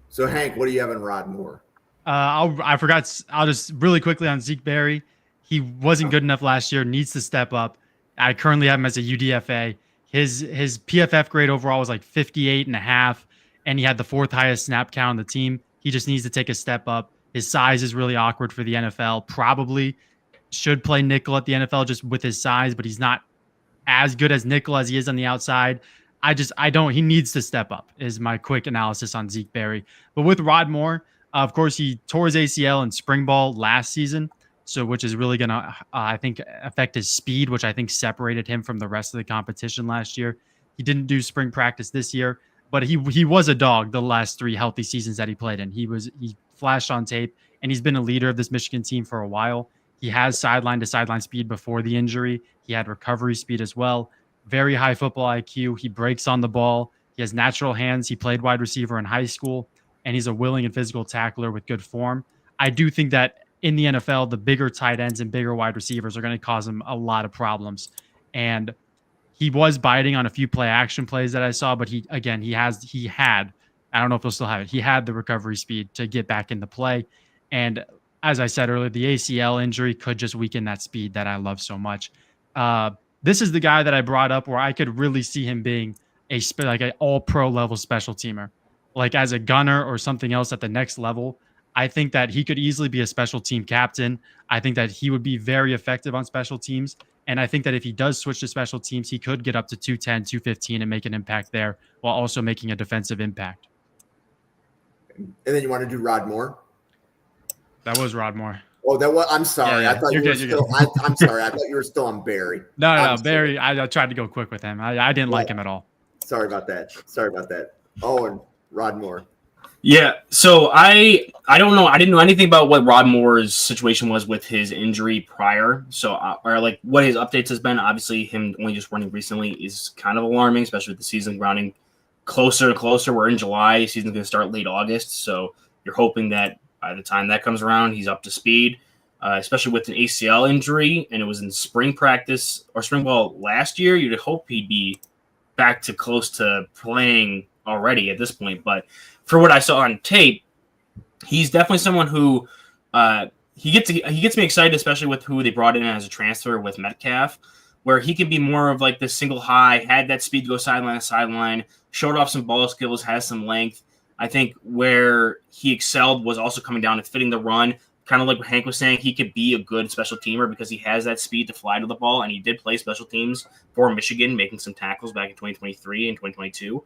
Speaker 1: So, Hank, what do you have in Rod Moore?
Speaker 2: I forgot. I'll just really quickly on Zeke Berry. He wasn't good enough last year, needs to step up. I currently have him as a UDFA. His PFF grade overall was like 58.5, and he had the fourth highest snap count on the team. He just needs to take a step up. His size is really awkward for the NFL. Probably should play nickel at the NFL just with his size, but he's not as good as nickel as he is on the outside. He needs to step up is my quick analysis on Zeke Berry. But with Rod Moore, of course, he tore his ACL in spring ball last season. So, which is really going to, I think, affect his speed, which I think separated him from the rest of the competition last year. He didn't do spring practice this year, but he was a dog the last three healthy seasons that he played in. He flashed on tape, and he's been a leader of this Michigan team for a while. He has sideline to sideline speed before the injury. He had recovery speed as well. Very high football IQ. He breaks on the ball. He has natural hands. He played wide receiver in high school, and he's a willing and physical tackler with good form. I do think that in the NFL, the bigger tight ends and bigger wide receivers are going to cause him a lot of problems. And he was biting on a few play action plays that I saw, but he had, I don't know if he'll still have it. He had the recovery speed to get back into play. And as I said earlier, the ACL injury could just weaken that speed that I love so much. This is the guy that I brought up where I could really see him being an all pro level special teamer, like as a gunner or something else at the next level. I think that he could easily be a special team captain. I think that he would be very effective on special teams. And I think that if he does switch to special teams, he could get up to 210, 215 and make an impact there while also making a defensive impact.
Speaker 1: And then you want to do Rod Moore?
Speaker 2: That was Rod Moore.
Speaker 1: Oh, that was. I'm sorry.
Speaker 2: Yeah.
Speaker 1: I thought you were still. I'm sorry. I thought you were still on Barry.
Speaker 2: No, Barry. I tried to go quick with him. I didn't like him at all.
Speaker 1: Sorry about that. Oh, and Rod Moore.
Speaker 4: Yeah, so I don't know. I didn't know anything about what Rod Moore's situation was with his injury prior. So, or like what his updates has been. Obviously, him only just running recently is kind of alarming, especially with the season grounding closer and closer. We're in July. The season's going to start late August. So you're hoping that by the time that comes around, he's up to speed, especially with an ACL injury. And it was in spring practice or spring ball last year. You'd hope he'd be back to close to playing already at this point. But for what I saw on tape, he's definitely someone who he gets me excited, especially with who they brought in as a transfer with Metcalf, where he can be more of like this single high, had that speed to go sideline to sideline, showed off some ball skills, has some length. I think where he excelled was also coming down to fitting the run, kind of like what Hank was saying, he could be a good special teamer because he has that speed to fly to the ball, and he did play special teams for Michigan, making some tackles back in 2023 and 2022.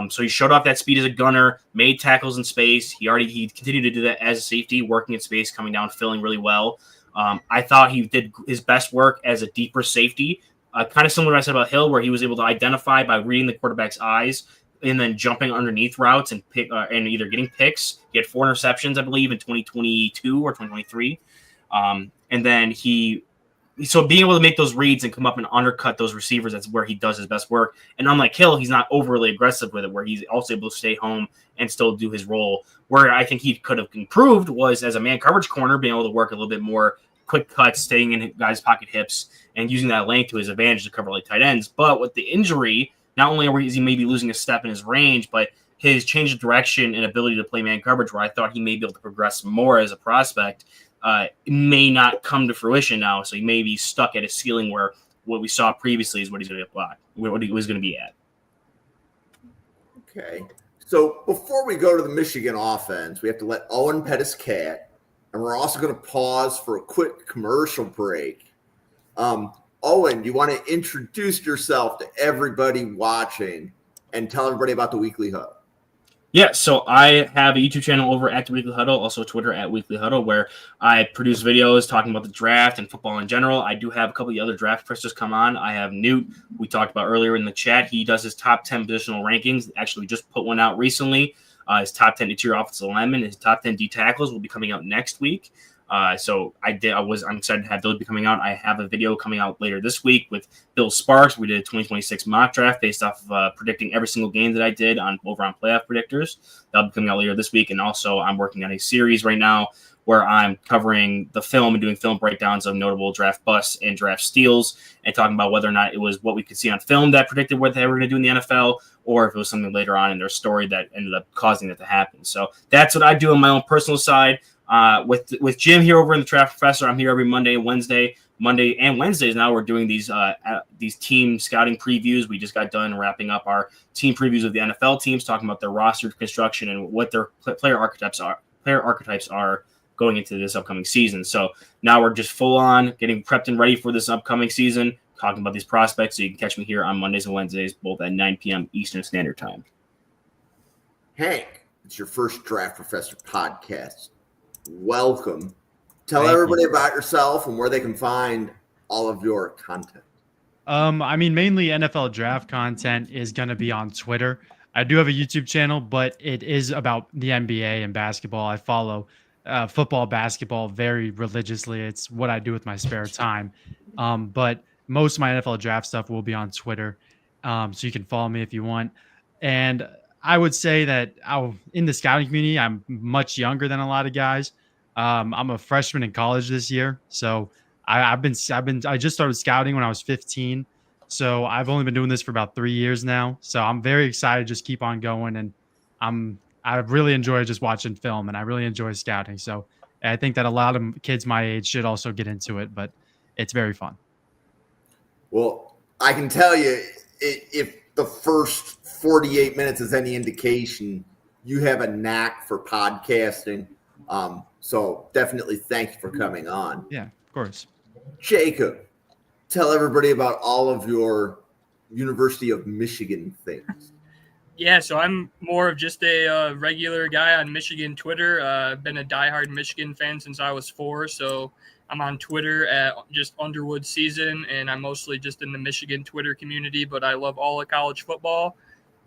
Speaker 4: So he showed off that speed as a gunner, made tackles in space. He continued to do that as a safety, working in space, coming down, filling really well. I thought he did his best work as a deeper safety, kind of similar to what I said about Hill, where he was able to identify by reading the quarterback's eyes and then jumping underneath routes and and either getting picks. He had 4 interceptions, I believe, in 2022 or 2023. And then so being able to make those reads and come up and undercut those receivers, that's where he does his best work. And unlike Hill, he's not overly aggressive with it, where he's also able to stay home and still do his role. Where I think he could have improved was as a man coverage corner, being able to work a little bit more quick cuts, staying in guys' pocket hips, and using that length to his advantage to cover like tight ends. But with the injury, not only is he maybe losing a step in his range, but his change of direction and ability to play man coverage, where I thought he may be able to progress more as a prospect, may not come to fruition now. So he may be stuck at a ceiling where what we saw previously is what he's going to apply, what he was going to be at.
Speaker 1: Okay. So before we go to the Michigan offense, we have to let Owen pet his cat, and we're also going to pause for a quick commercial break. Owen, do you want to introduce yourself to everybody watching and tell everybody about the Weekly Huddle?
Speaker 4: Yeah, so I have a YouTube channel over at the Weekly Huddle, also Twitter at Weekly Huddle, where I produce videos talking about the draft and football in general. I do have a couple of other draft professors come on. I have Newt, we talked about earlier in the chat. He does his top 10 positional rankings. Actually, just put one out recently. His top 10 interior offensive linemen, his top 10 D tackles will be coming out next week. So I'm excited to have those be coming out. I have a video coming out later this week with Bill Sparks. We did a 2026 mock draft based off of predicting every single game that I did over on Playoff Predictors. That'll be coming out later this week. And also I'm working on a series right now where I'm covering the film and doing film breakdowns of notable draft busts and draft steals and talking about whether or not it was what we could see on film that predicted what they were going to do in the NFL, or if it was something later on in their story that ended up causing it to happen. So that's what I do on my own personal side. With Jim here over in the Draft Professor, I'm here every Monday and Wednesdays. Now we're doing these team scouting previews. We just got done wrapping up our team previews of the NFL teams, talking about their roster construction and what their player archetypes are going into this upcoming season. So now we're just full on getting prepped and ready for this upcoming season, talking about these prospects. So you can catch me here on Mondays and Wednesdays, both at 9 p.m. Eastern Standard Time.
Speaker 1: Hank, it's your first Draft Professor podcast. Welcome. Tell everybody about yourself and where they can find all of your content.
Speaker 2: Mainly NFL draft content is going to be on Twitter. I do have a YouTube channel, but it is about the NBA and basketball. I follow football, basketball very religiously. It's what I do with my spare time. But most of my NFL draft stuff will be on Twitter. So you can follow me if you want. And I would say that in the scouting community, I'm much younger than a lot of guys. I'm a freshman in college this year, so I just started scouting when I was 15. So I've only been doing this for about 3 years now. So I'm very excited to just keep on going, and I really enjoy just watching film, and I really enjoy scouting. So I think that a lot of kids my age should also get into it, but it's very fun.
Speaker 1: Well, I can tell you, if the first 48 minutes is any indication, you have a knack for podcasting. So definitely thank you for coming on.
Speaker 2: Yeah, of course.
Speaker 1: Jacob, tell everybody about all of your University of Michigan things.
Speaker 3: Yeah, so I'm more of just a regular guy on Michigan Twitter. I've been a diehard Michigan fan since I was 4, so I'm on Twitter at just Underwood Season, and I'm mostly just in the Michigan Twitter community, but I love all of college football.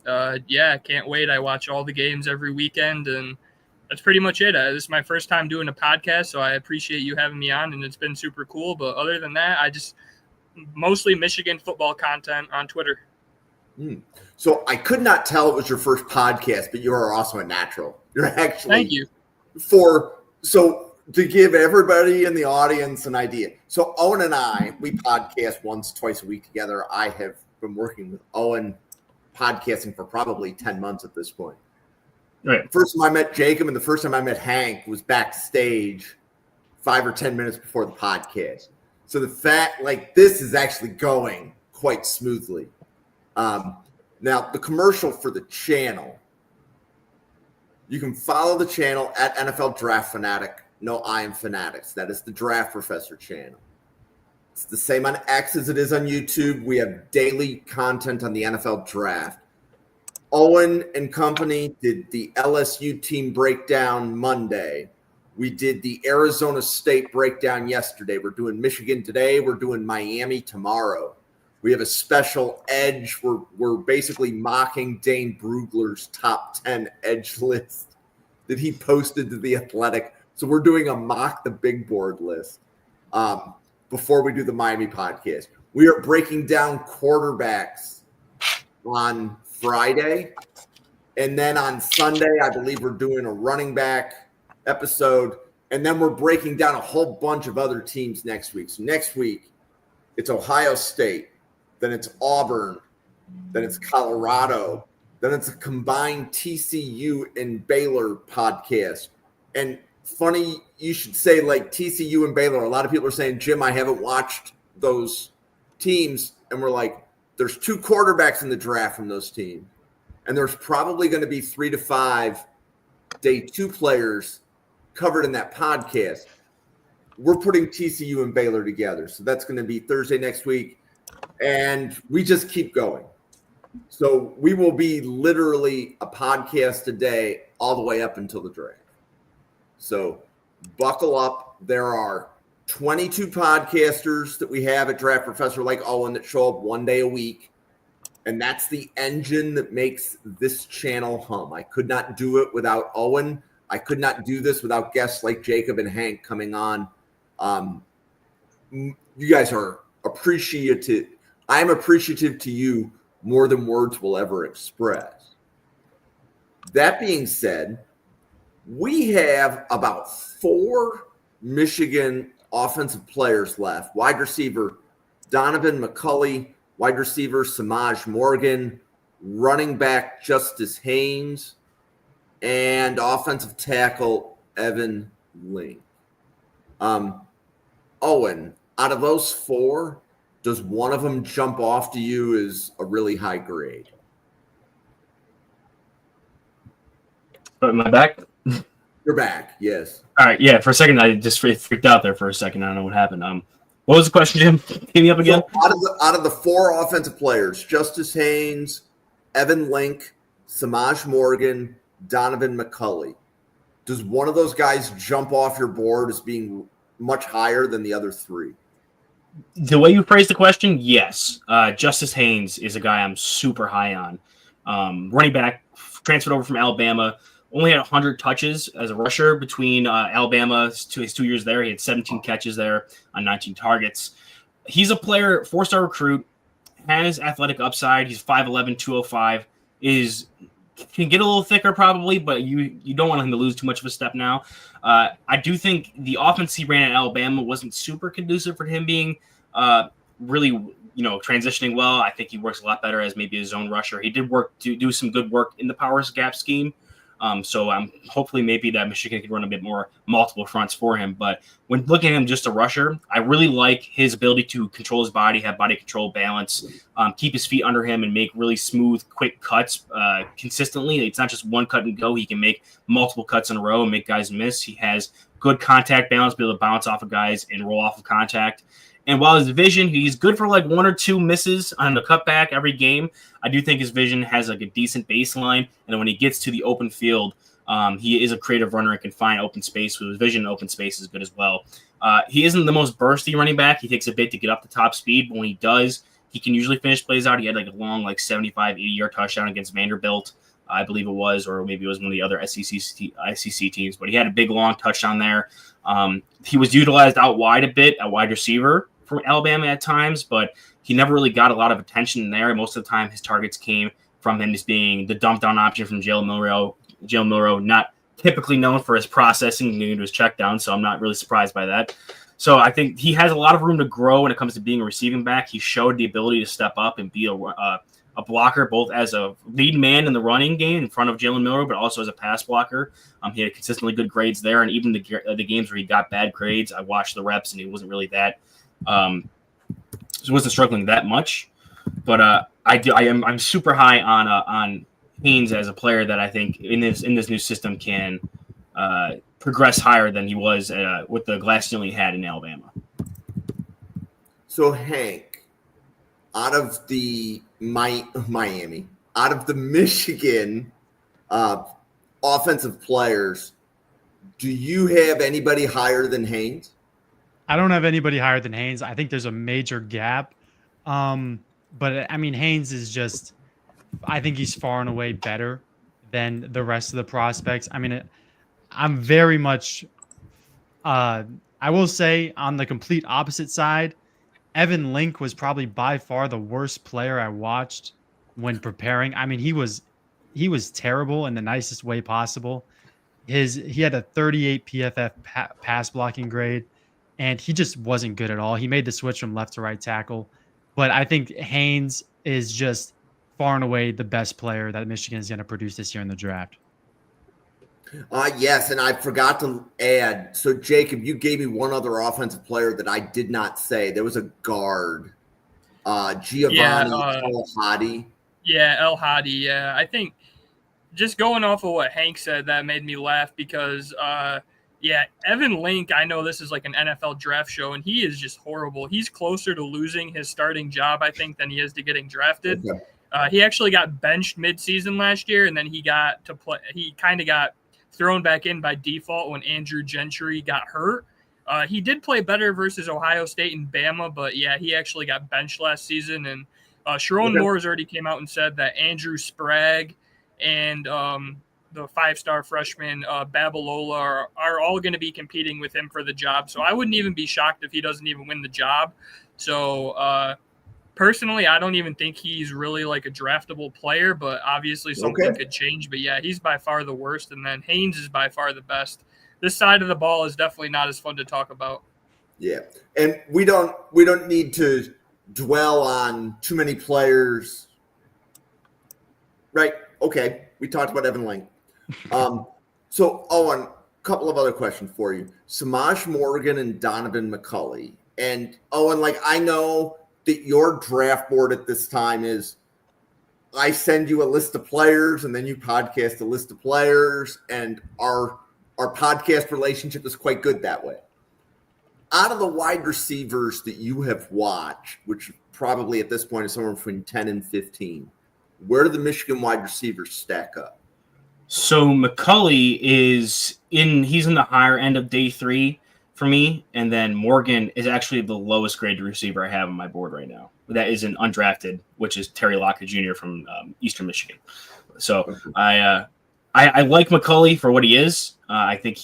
Speaker 3: Can't wait. I watch all the games every weekend, and that's pretty much it. This is my first time doing a podcast, so I appreciate you having me on, and it's been super cool. But other than that, I just mostly Michigan football content on Twitter.
Speaker 1: So I could not tell it was your first podcast, but you are also a natural. You're actually.
Speaker 3: Thank you.
Speaker 1: So to give everybody in the audience an idea. So Owen and I, we podcast once, twice a week together. I have been working with Owen podcasting for probably 10 months at this point.
Speaker 4: Right.
Speaker 1: First time I met Jacob and the first time I met Hank was backstage 5 or 10 minutes before the podcast. So the fact this is actually going quite smoothly. Now the commercial for the channel, you can follow the channel at NFL Draft Fanatic no I Am Fanatics. That is the Draft Professor channel. It's the same on X as it is on YouTube. We have daily content on the NFL Draft. Owen and company did the LSU team breakdown Monday. We did the Arizona State breakdown yesterday. We're doing Michigan today. We're doing Miami tomorrow. We have a special edge. We're basically mocking Dane Brugler's top 10 edge list that he posted to The Athletic. So we're doing a mock the big board list before we do the Miami podcast. We are breaking down quarterbacks on Friday. And then on Sunday, I believe we're doing a running back episode. And then we're breaking down a whole bunch of other teams next week. So next week, it's Ohio State. Then it's Auburn. Then it's Colorado. Then it's a combined TCU and Baylor podcast. And funny, you should say like TCU and Baylor. A lot of people are saying, Jim, I haven't watched those teams. And we're like, there's 2 quarterbacks in the draft from those teams. And there's probably going to be 3 to 5 day 2 players covered in that podcast. We're putting TCU and Baylor together. So that's going to be Thursday next week. And we just keep going. So we will be literally a podcast a day all the way up until the draft. So buckle up. There are 22 podcasters that we have at Draft Professor like Owen that show up one day a week. And that's the engine that makes this channel hum. I could not do it without Owen. I could not do this without guests like Jacob and Hank coming on. You guys are appreciative. I am appreciative to you more than words will ever express. That being said, we have about 4 Michigan offensive players left. Wide receiver Donovan McCulley, wide receiver Samaj Morgan, running back Justice Haynes, and offensive tackle Evan Link. Owen, out of those 4, does one of them jump off to you as a really high grade?
Speaker 4: Am I back?
Speaker 1: You're back, yes.
Speaker 4: All right, yeah. For a second, I just freaked out there for a second. I don't know what happened. What was the question, Jim? Hit me up again.
Speaker 1: So out of the 4 offensive players, Justice Haynes, Evan Link, Samaj Morgan, Donovan McCulley, does one of those guys jump off your board as being much higher than the other 3?
Speaker 4: The way you phrased the question, yes. Justice Haynes is a guy I'm super high on. Running back, transferred over from Alabama, only had 100 touches as a rusher between Alabama to his 2 years there. He had 17 catches there on 19 targets. He's a player, 4-star recruit, has athletic upside. He's 5'11", 205, can get a little thicker probably, but you don't want him to lose too much of a step now. I do think the offense he ran at Alabama wasn't super conducive for him being really, transitioning well. I think he works a lot better as maybe a zone rusher. He did do some good work in the power gap scheme. So I'm hopefully maybe that Michigan can run a bit more multiple fronts for him. But when looking at him just a rusher, I really like his ability to control his body, have body control, balance, keep his feet under him, and make really smooth, quick cuts consistently. It's not just one cut and go. He can make multiple cuts in a row and make guys miss. He has good contact balance, be able to bounce off of guys and roll off of contact. And while his vision, he's good for like 1 or 2 misses on the cutback every game. I do think his vision has like a decent baseline. And when he gets to the open field, he is a creative runner and can find open space. With his vision, open space is good as well. He isn't the most bursty running back. He takes a bit to get up the top speed, but when he does, he can usually finish plays out. He had like a long, 75, 80-yard touchdown against Vanderbilt, I believe it was, or maybe it was one of the other SEC teams. But he had a big, long touchdown there. He was utilized out wide a bit at wide receiver from Alabama at times, but he never really got a lot of attention there. Most of the time, his targets came from him just being the dump down option from Jalen Milroe. Jalen Milroe, not typically known for his processing and getting to his check down, so I'm not really surprised by that. So I think he has a lot of room to grow when it comes to being a receiving back. He showed the ability to step up and be a blocker, both as a lead man in the running game in front of Jalen Milroe, but also as a pass blocker. He had consistently good grades there, and even the games where he got bad grades, I watched the reps, and he wasn't really that so wasn't struggling that much. But I'm super high on Haynes as a player that I think in this new system can progress higher than he was with the glass ceiling he had in Alabama.
Speaker 1: So Hank, out of the Miami, out of the Michigan offensive players, do you have anybody higher than Haynes?
Speaker 2: I don't have anybody higher than Haynes. I think there's a major gap. But I mean, Haynes is just, I think he's far and away better than the rest of the prospects. I mean, I'm very much, I will say on the complete opposite side, Evan Link was probably by far the worst player I watched when preparing. I mean, he was terrible in the nicest way possible. He had a 38 PFF pass blocking grade, and he just wasn't good at all. He made the switch from left to right tackle, but I think Haynes is just far and away the best player that Michigan is going to produce this year in the draft.
Speaker 1: Yes, and I forgot to add. So, Jacob, you gave me one other offensive player that I did not say. There was a guard, Giovanni El Hadi.
Speaker 3: Yeah, El Hadi. Yeah, I think just going off of what Hank said, that made me laugh because, Evan Link, I know this is like an NFL draft show, and he is just horrible. He's closer to losing his starting job, I think, than he is to getting drafted. Okay. He actually got benched midseason last year, and then he got to play. He kind of got thrown back in by default when Andrew Gentry got hurt. He did play better versus Ohio State and Bama, but he actually got benched last season. And Sharon Moore's already came out and said that Andrew Sprague and the 5-star freshman Babalola are all going to be competing with him for the job. So I wouldn't even be shocked if he doesn't even win the job. So personally, I don't even think he's really like a draftable player, but obviously something could change. But he's by far the worst. And then Haynes is by far the best. This side of the ball is definitely not as fun to talk about.
Speaker 1: Yeah. And we don't need to dwell on too many players. Right. Okay. We talked about Evan Link. So Owen, a couple of other questions for you. Samaj Morgan and Donovan McCulley. And Owen, I know that your draft board at this time is I send you a list of players and then you podcast a list of players, and our podcast relationship is quite good that way. Out of the wide receivers that you have watched, which probably at this point is somewhere between 10 and 15, where do the Michigan wide receivers stack up?
Speaker 4: So McCulley he's in the higher end of day 3 for me, and then Morgan is actually the lowest graded receiver I have on my board right now. That is an undrafted, which is Terry Lockett Jr. from Eastern Michigan. So I like McCulley for what he is. I think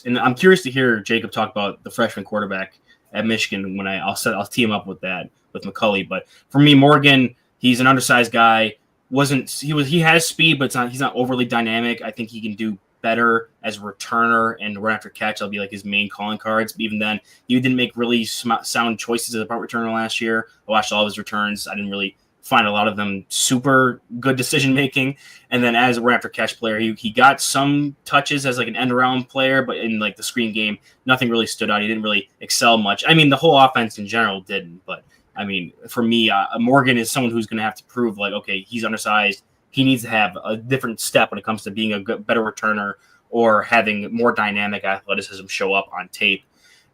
Speaker 4: and I'm curious to hear Jacob talk about the freshman quarterback at Michigan when I'll tee him up with McCulley. But for me, Morgan, he's an undersized guy. He has speed, but he's not overly dynamic. I think he can do better as a returner and run after catch. That'll be like his main calling cards. But even then, he didn't make really sound choices as a punt returner last year. I watched all of his returns. I didn't really find a lot of them super good decision making. And then as a run after catch player, he got some touches as like an end around player, but in like the screen game, nothing really stood out. He didn't really excel much. I mean, the whole offense in general didn't, but I mean, for me, Morgan is someone who's going to have to prove okay, he's undersized. He needs to have a different step when it comes to being a better returner or having more dynamic athleticism show up on tape.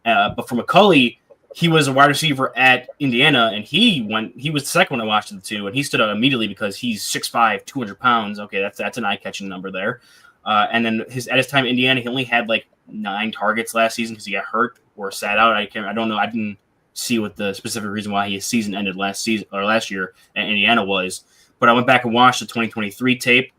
Speaker 4: But for McCulley, he was a wide receiver at Indiana, and he was the second one I watched of the two, and he stood out immediately because he's 6'5", 200 pounds. Okay, that's an eye-catching number there. And then at his time in Indiana, he only had 9 targets last season because he got hurt or sat out. I don't know. I didn't see what the specific reason why his season ended last year at Indiana was. But I went back and watched the 2023 tape.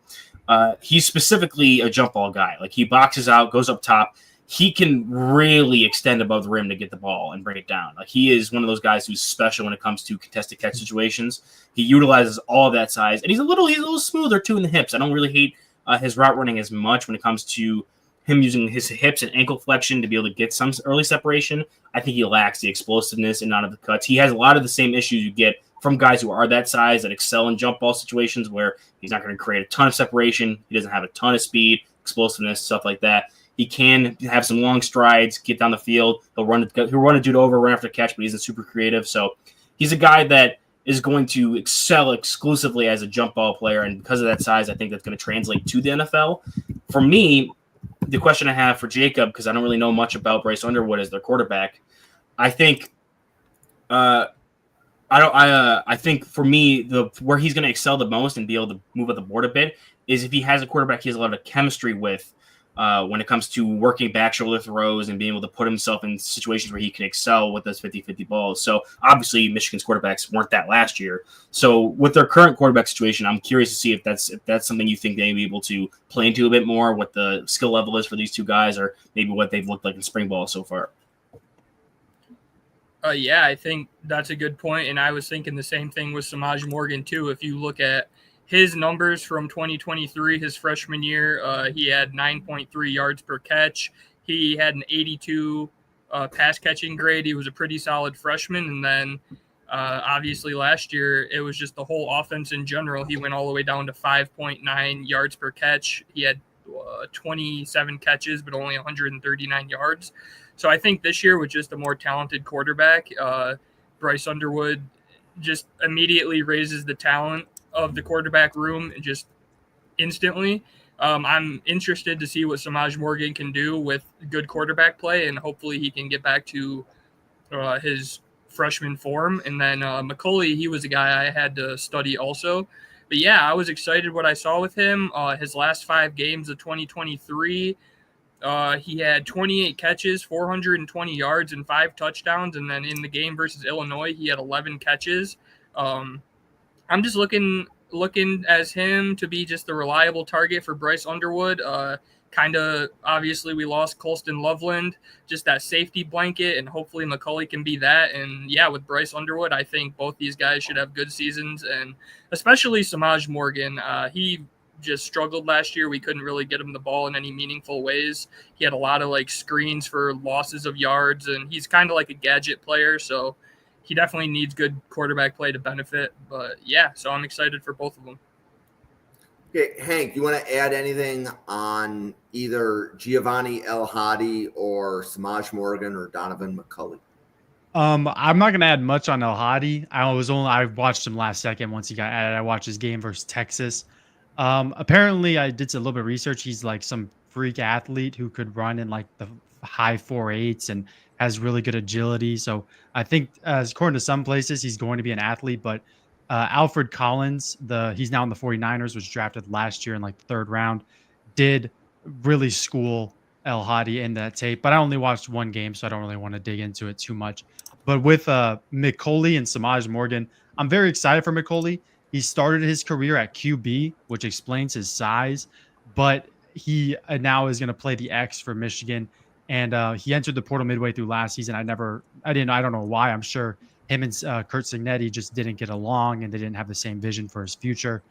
Speaker 4: He's specifically a jump ball guy. He boxes out, goes up top. He can really extend above the rim to get the ball and bring it down. He is one of those guys who's special when it comes to contested catch situations. He utilizes all of that size, and he's a little smoother too in the hips. I don't really hate his route running as much when it comes to him using his hips and ankle flexion to be able to get some early separation. I think he lacks the explosiveness and out of the cuts. He has a lot of the same issues you get from guys who are that size that excel in jump ball situations where he's not going to create a ton of separation. He doesn't have a ton of speed, explosiveness, stuff like that. He can have some long strides, get down the field. He'll run a dude over, run after catch, but he isn't super creative. So he's a guy that is going to excel exclusively as a jump ball player. And because of that size, I think that's going to translate to the NFL. For me, the question I have for Jacob, because I don't really know much about Bryce Underwood as their quarterback, I think I think for me, where he's going to excel the most and be able to move up the board a bit is if he has a quarterback he has a lot of chemistry with when it comes to working back shoulder throws and being able to put himself in situations where he can excel with those 50-50 balls. So obviously Michigan's quarterbacks weren't that last year. So with their current quarterback situation, I'm curious to see if that's something you think they'd be able to play into a bit more, what the skill level is for these two guys, or maybe what they've looked like in spring ball so far.
Speaker 3: Yeah, I think that's a good point, and I was thinking the same thing with Samaj Morgan too. If you look at his numbers from 2023, his freshman year, he had 9.3 yards per catch. He had an 82 pass catching grade. He was a pretty solid freshman, and then obviously last year it was just the whole offense in general. He went all the way down to 5.9 yards per catch. He had 27 catches, but only 139 yards. So I think this year with just a more talented quarterback, Bryce Underwood just immediately raises the talent of the quarterback room just instantly. I'm interested to see what Samaj Morgan can do with good quarterback play, and hopefully he can get back to his freshman form. And then McCulley, he was a guy I had to study also. But yeah, I was excited what I saw with him. His last 5 games of 2023, he had 28 catches, 420 yards, and 5 touchdowns. And then in the game versus Illinois, he had 11 catches. I'm just looking as him to be just a reliable target for Bryce Underwood. Kind of obviously we lost Colston Loveland, just that safety blanket, and hopefully McCulley can be that. And yeah, with Bryce Underwood, I think both these guys should have good seasons, and especially Samaj Morgan. He just struggled last year. We couldn't really get him the ball in any meaningful ways. He had a lot of like screens for losses of yards, and he's kind of like a gadget player. So he definitely needs good quarterback play to benefit. But yeah, so I'm excited for both of them.
Speaker 1: Okay, Hank, you want to add anything on either Giovanni El Hadi or Samaj Morgan or Donovan McCulley?
Speaker 2: I'm not gonna add much on El Hadi. I watched him last second once he got added. I watched his game versus Texas. Apparently I did a little bit of research. He's like some freak athlete who could run in like the high 4.8s and has really good agility. So I think, according to some places, he's going to be an athlete. But Alfred Collins, he's now in the 49ers, was drafted last year in like the 3rd round, did really school El Hadi in that tape. But I only watched one game, so I don't really want to dig into it too much. But with McCulley and Samaj Morgan, I'm very excited for McCulley. He started his career at QB, which explains his size, but he now is going to play the X for Michigan. And he entered the portal midway through last season. I don't know why. I'm sure him and Kurt Signetti just didn't get along and they didn't have the same vision for his future.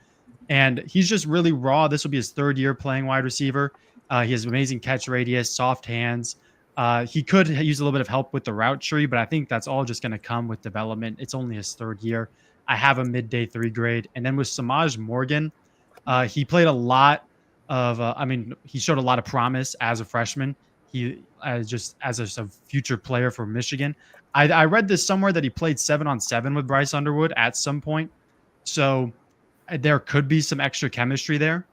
Speaker 2: And he's just really raw. This will be his 3rd year playing wide receiver. He has amazing catch radius, soft hands. He could use a little bit of help with the route tree, but I think that's all just going to come with development. It's only his 3rd year. I have a midday 3 grade. And then with Samaj Morgan, he played a lot of, he showed a lot of promise as a freshman. He just as a future player for Michigan. I read this somewhere that he played 7-on-7 with Bryce Underwood at some point. So there could be some extra chemistry there.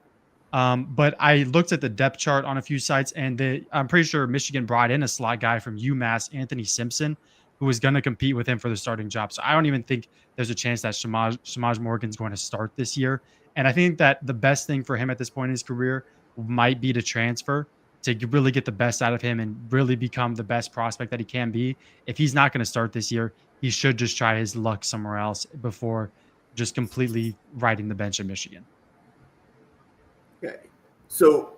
Speaker 2: But I looked at the depth chart on a few sites, and I'm pretty sure Michigan brought in a slot guy from UMass, Anthony Simpson, who was going to compete with him for the starting job. So I don't even think there's a chance that Samaj Morgan's going to start this year. And I think that the best thing for him at this point in his career might be to transfer to really get the best out of him and really become the best prospect that he can be. If he's not going to start this year, he should just try his luck somewhere else before just completely riding the bench at Michigan.
Speaker 1: Okay. So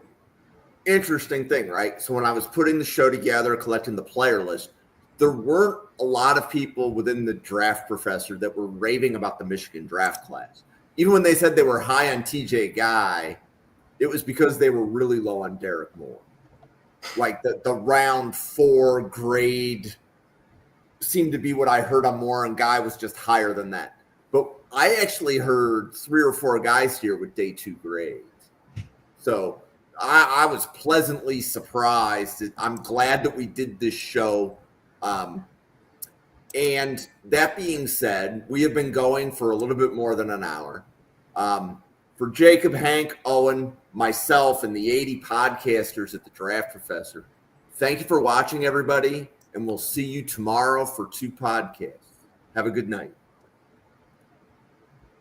Speaker 1: interesting thing, right? So when I was putting the show together, collecting the player list, there weren't a lot of people within the draft professor that were raving about the Michigan draft class. Even when they said they were high on TJ Guy, it was because they were really low on Derek Moore. Like the round 4 grade seemed to be what I heard on Moore, and Guy was just higher than that. But I actually heard 3 or 4 guys here with day 2 grades. So I was pleasantly surprised. I'm glad that we did this show. And that being said, we have been going for a little bit more than an hour. For Jacob, Hank, Owen, myself, and the 80 podcasters at the Draft Professor, thank you for watching, everybody, and we'll see you tomorrow for 2 podcasts. Have a good night.